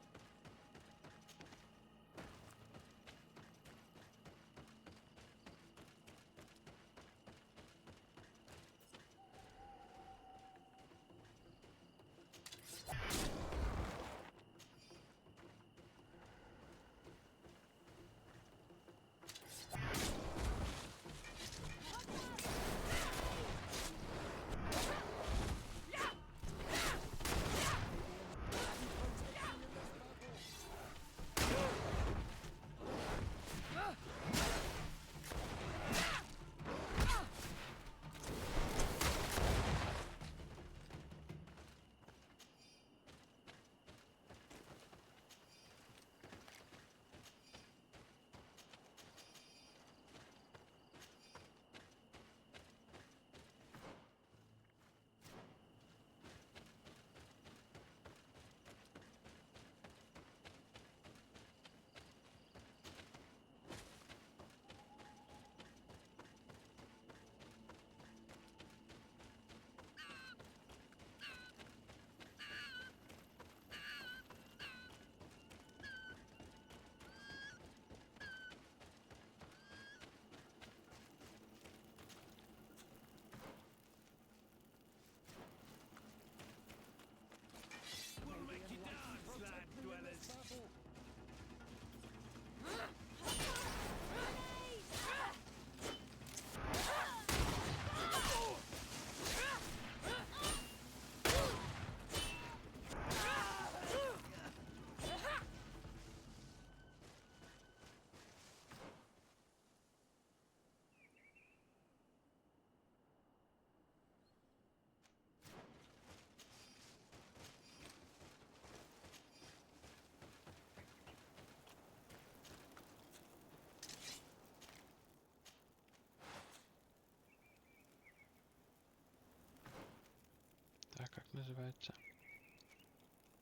называется?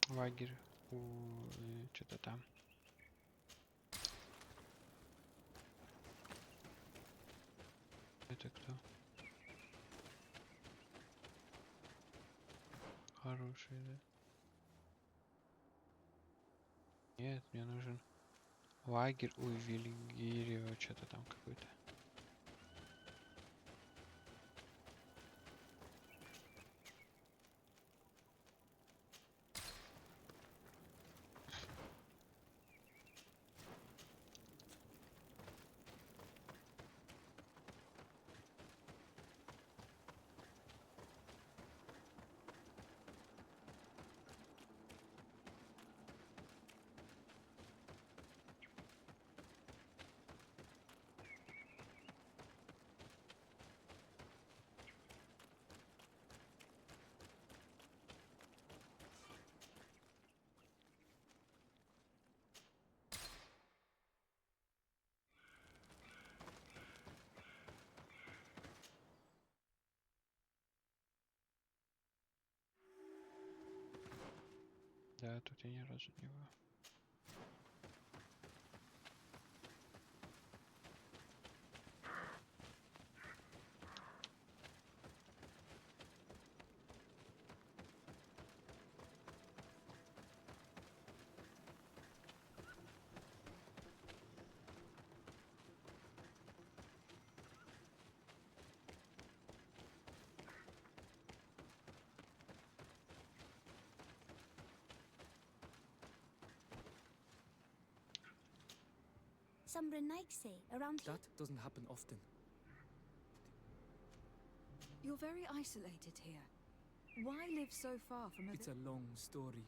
Лагерь. Что-то там. Это кто? Хороший, да? Нет, мне нужен лагерь у Вильгирио, что-то там какой-то. Да, тут я ни разу не был. That doesn't happen often. You're very isolated here. Why live so far from It's a long story.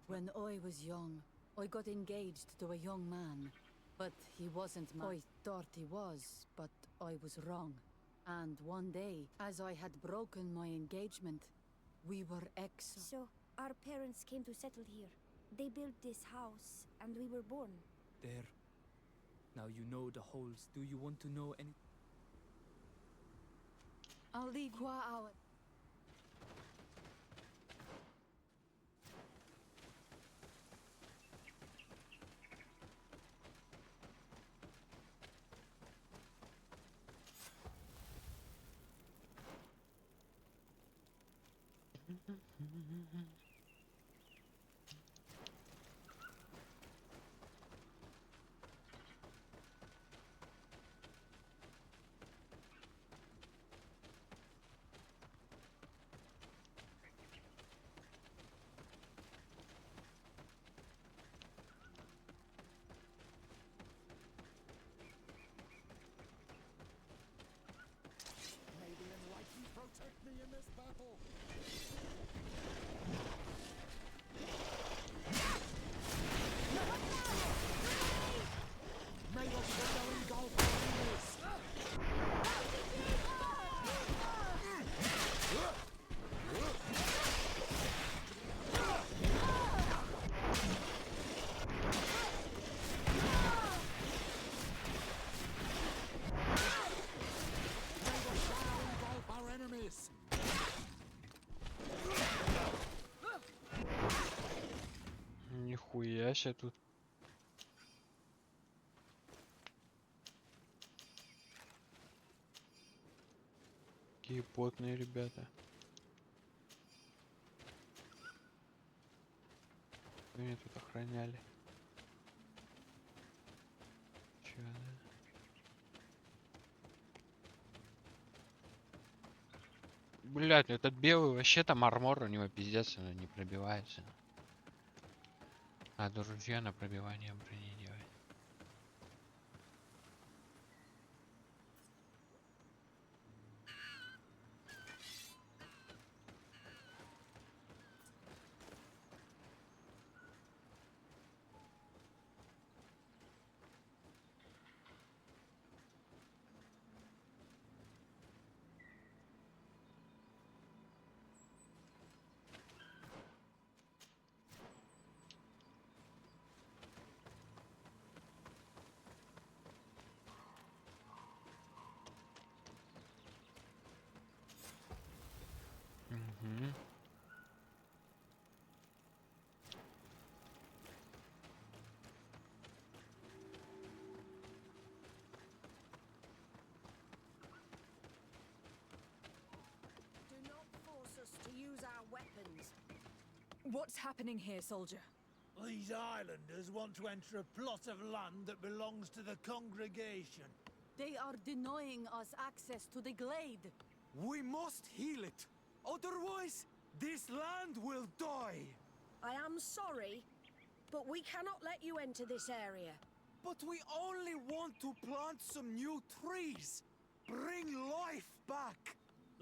When I was young, I got engaged to a young man. But he wasn't my... I thought he was, but I was wrong. And one day, as I had broken my engagement, we were So, our parents came to settle here. They built this house, and we were born. There. Now you know the holes. Do you want to know any... I'll leave you out. Protect me in this battle! May the shadow engulf our enemies! Нихуя себе тут. Какие потные ребята. Вы меня тут охраняли. Чё, да? Блять, ну этот белый вообще там армор у него пиздец, он не пробивается. А друзья на пробивание брони делать. What's happening here, soldier? These islanders want to enter a plot of land that belongs to the congregation. They are denying us access to the glade. We must heal it. Otherwise, this land will die. I am sorry, but we cannot let you enter this area. But we only want to plant some new trees. Bring life back.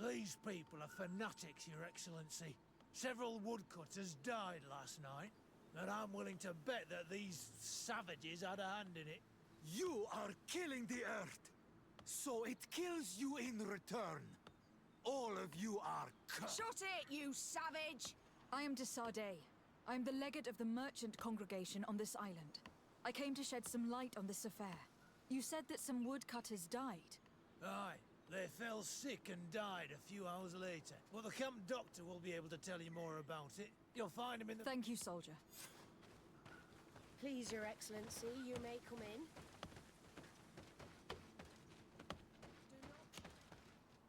These people are fanatics, Your Excellency. Several woodcutters died last night, and I'm willing to bet that these savages had a hand in it. You are killing the earth, so it kills you in return. All of you are Shut it, you savage! I am De Sarde. I am the legate of the merchant congregation on this island. I came to shed some light on this affair. You said that some woodcutters died. Aye, they fell sick and died a few hours later. Well, the camp doctor will be able to tell you more about it. You'll find him in the... Thank you, soldier. Please, Your Excellency, you may come in.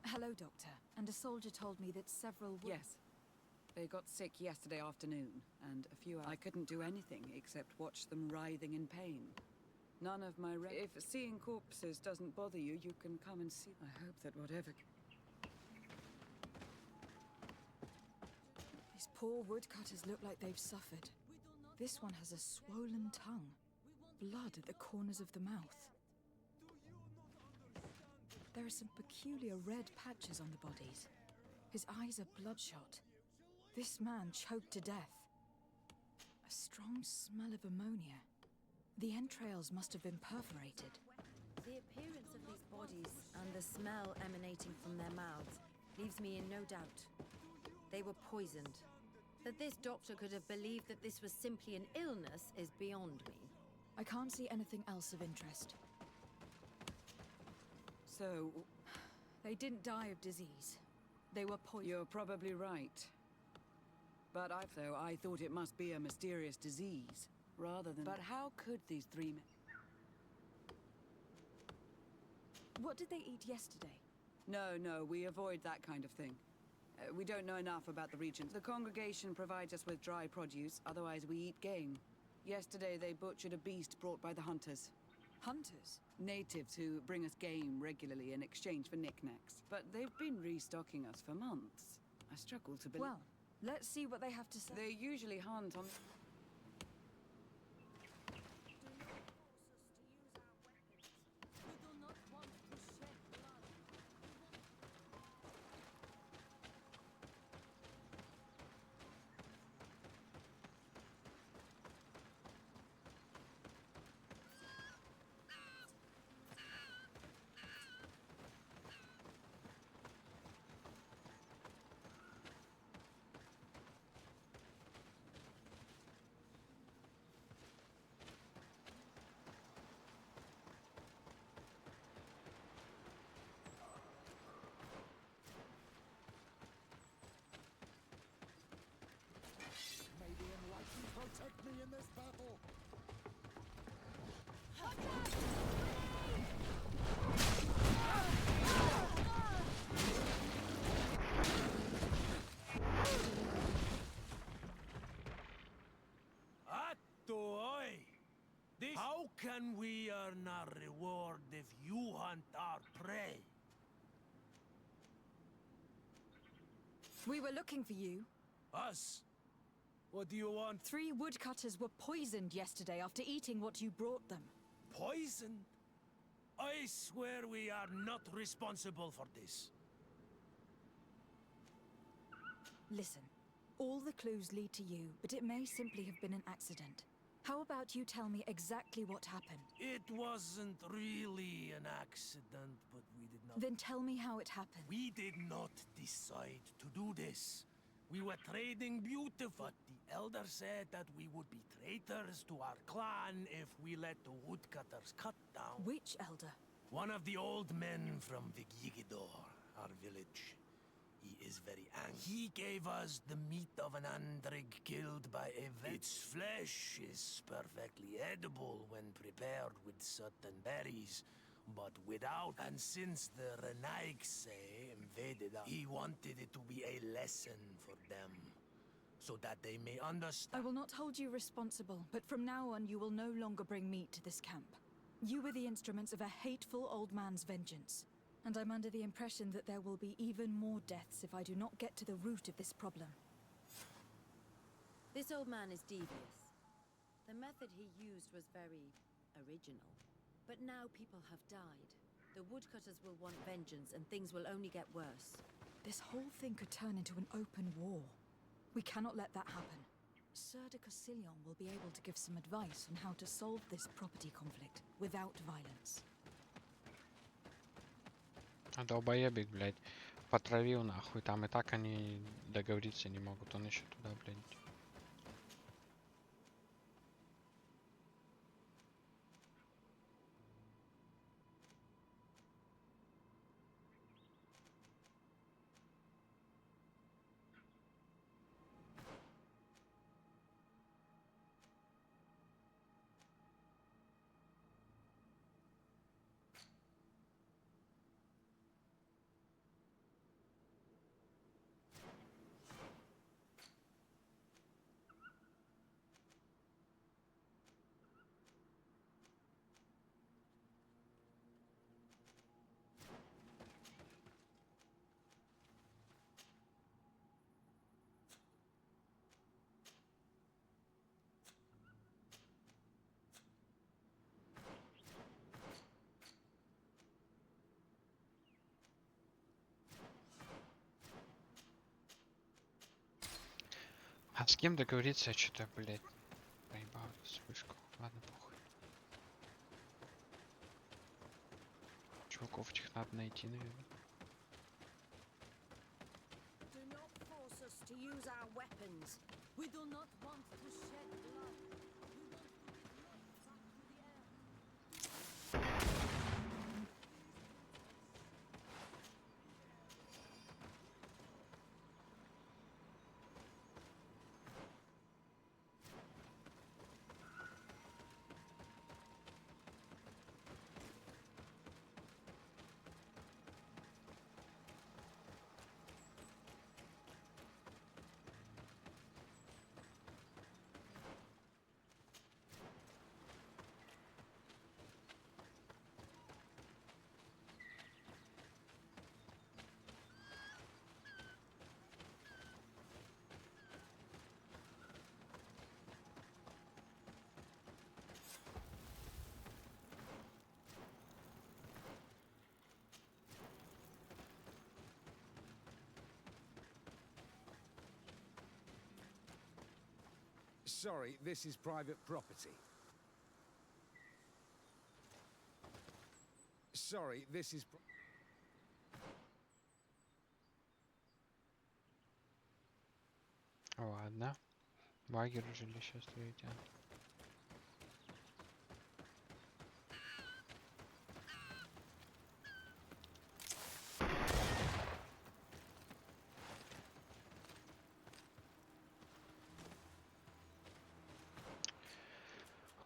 Hello, Doctor. And a soldier told me that several... Yes. They got sick yesterday afternoon, and a few hours... I couldn't do anything except watch them writhing in pain. None of my... If seeing corpses doesn't bother you, you can come and see... I hope that whatever... These poor woodcutters look like they've suffered. This one has a swollen tongue. Blood at the corners of the mouth. There are some peculiar red patches on the bodies. His eyes are bloodshot. This man choked to death. A strong smell of ammonia. The entrails must have been perforated. The appearance of these bodies and the smell emanating from their mouths leaves me in no doubt. They were poisoned. That this doctor could have believed that this was simply an illness is beyond me. I can't see anything else of interest. So... They didn't die of disease. They were poisoned. You're probably right. But I thought it must be a mysterious disease, rather than... But how could these three men... What did they eat yesterday? No, we avoid that kind of thing. We don't know enough about the region. The congregation provides us with dry produce, otherwise we eat game. Yesterday they butchered a beast brought by the hunters. Hunters? Natives who bring us game regularly in exchange for knickknacks. But they've been restocking us for months. I struggle to believe... Well, let's see what they have to say. They usually hunt on... Protect me in this battle! How can we earn our reward if you hunt our prey? We were looking for you. Us? What do you want? 3 woodcutters were poisoned yesterday after eating what you brought them. Poisoned? I swear we are not responsible for this. Listen, all the clues lead to you, but it may simply have been an accident. How about you tell me exactly what happened? It wasn't really an accident, but we did not... Then tell me how it happened. We did not decide to do this. We were trading beautiful, but the elder said that we would be traitors to our clan if we let the woodcutters cut down. Which elder? One of the old men from Vkplay, our village. He is very angry. He gave us the meat of an andrig killed by a vet. Its flesh is perfectly edible when prepared with certain berries, but without. And since the Renaigse invaded us, he wanted it to be a lesson for them. so that they may understand. I will not hold you responsible, but from now on you will no longer bring meat to this camp. You were the instruments of a hateful old man's vengeance. And I'm under the impression that there will be even more deaths if I do not get to the root of this problem. This old man is devious. The method he used was very original. But now people have died. The woodcutters will want vengeance and things will only get worse. This whole thing could turn into an open war. We cannot let that happen. Sir de Cassillon will be able to give some advice on how to solve this property conflict without violence. А долбоебик, блядь, потравил нахуй. Там и так они договориться не могут. Он еще туда, блядь. А с кем договориться, что-то, блядь, поебал вспышку. Ладно, похуй. Чуваков этих надо найти, наверное. Do not force us to use our weapons. We do not want to shed blood. We want to give life back to the air. Sorry, this is private property. Sorry, this is... Ладно. Лагерь жилище строить, а.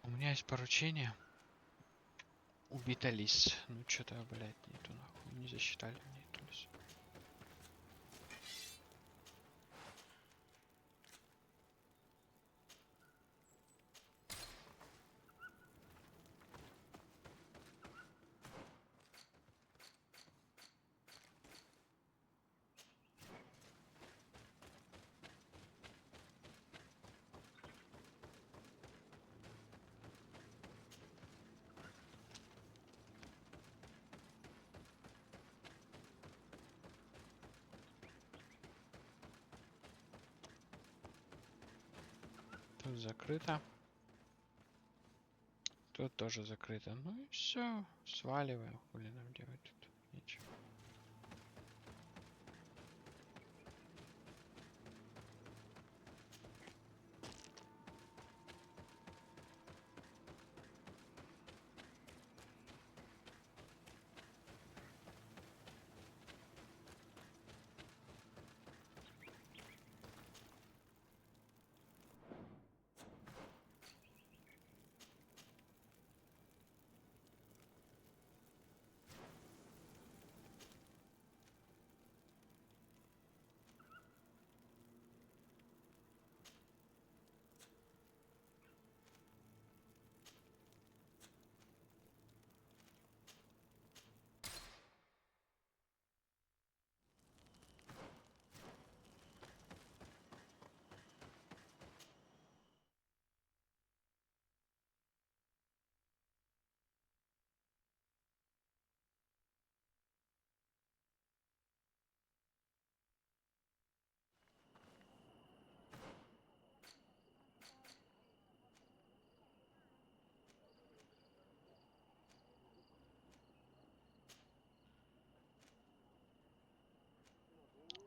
У меня есть поручение. Убита лис. Ну что-то, блядь, нету нахуй. Не засчитали мне эту лис. Тут закрыто. Тут тоже закрыто. Ну и все. Сваливаем. Хули нам делать тут? Ничего.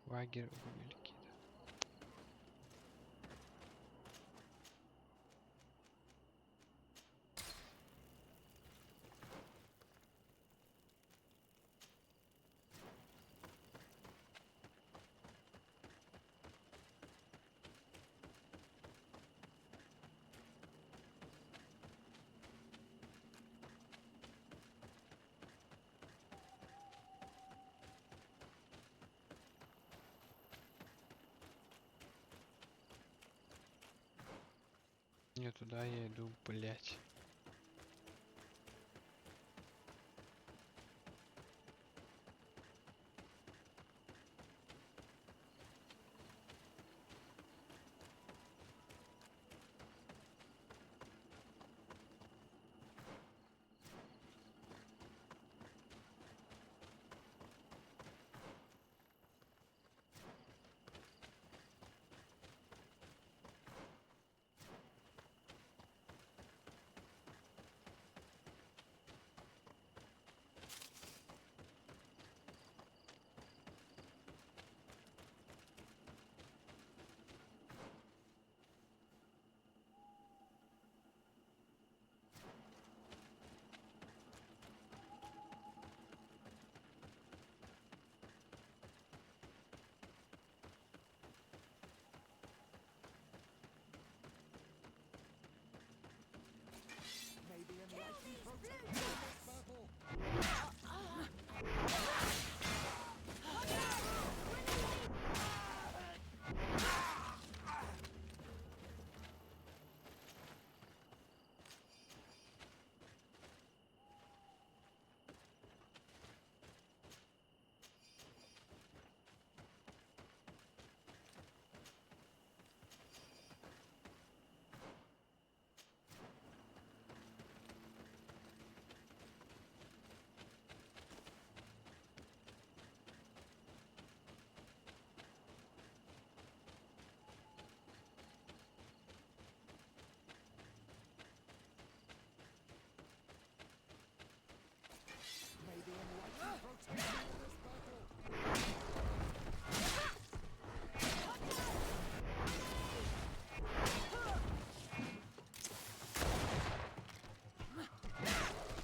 Лагерь Угольки. Не туда я иду, блять.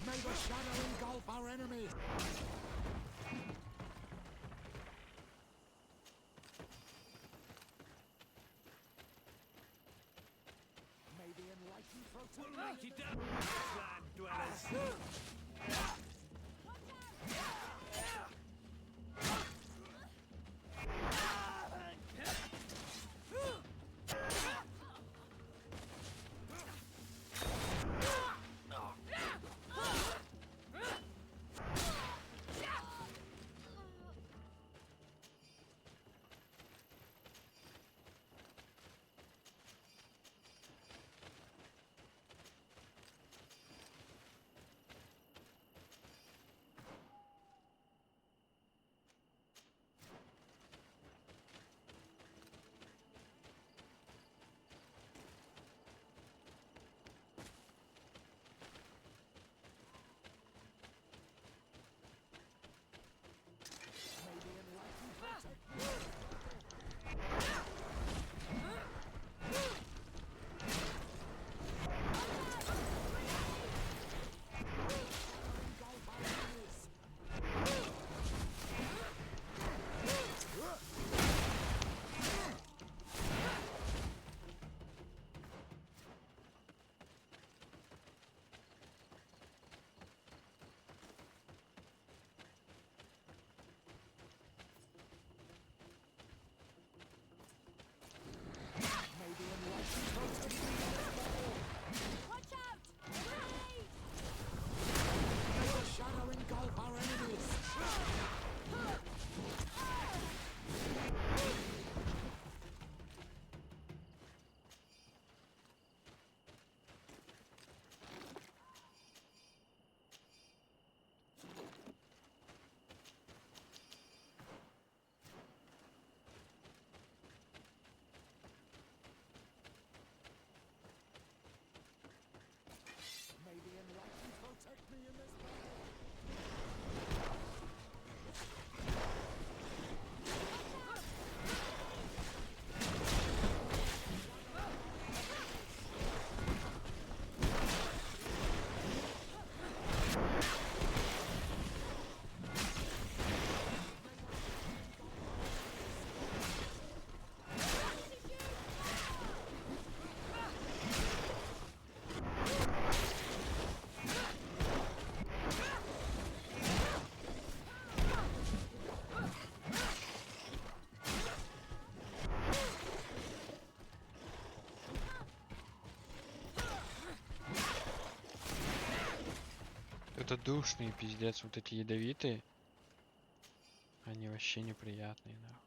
May the shadow engulf our enemies! May the enlightened protect... We'll knock you down, land dwellers! какой-то душный пиздец. Вот эти ядовитые. Они вообще неприятные, нахуй.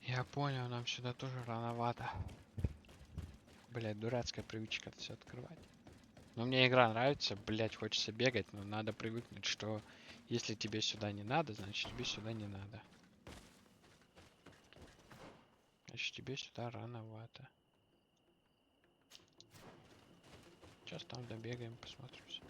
Я понял, нам сюда тоже рановато. Блять, дурацкая привычка все открывать. Но мне игра нравится, блять, хочется бегать, но надо привыкнуть, что если тебе сюда не надо, значит тебе сюда не надо. Значит тебе сюда рановато. Сейчас там добегаем, посмотрим все.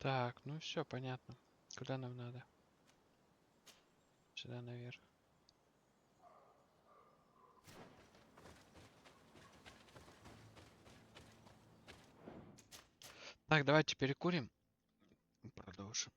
Так, ну все, понятно. Куда нам надо? Сюда наверх. Так, давайте перекурим. Продолжим.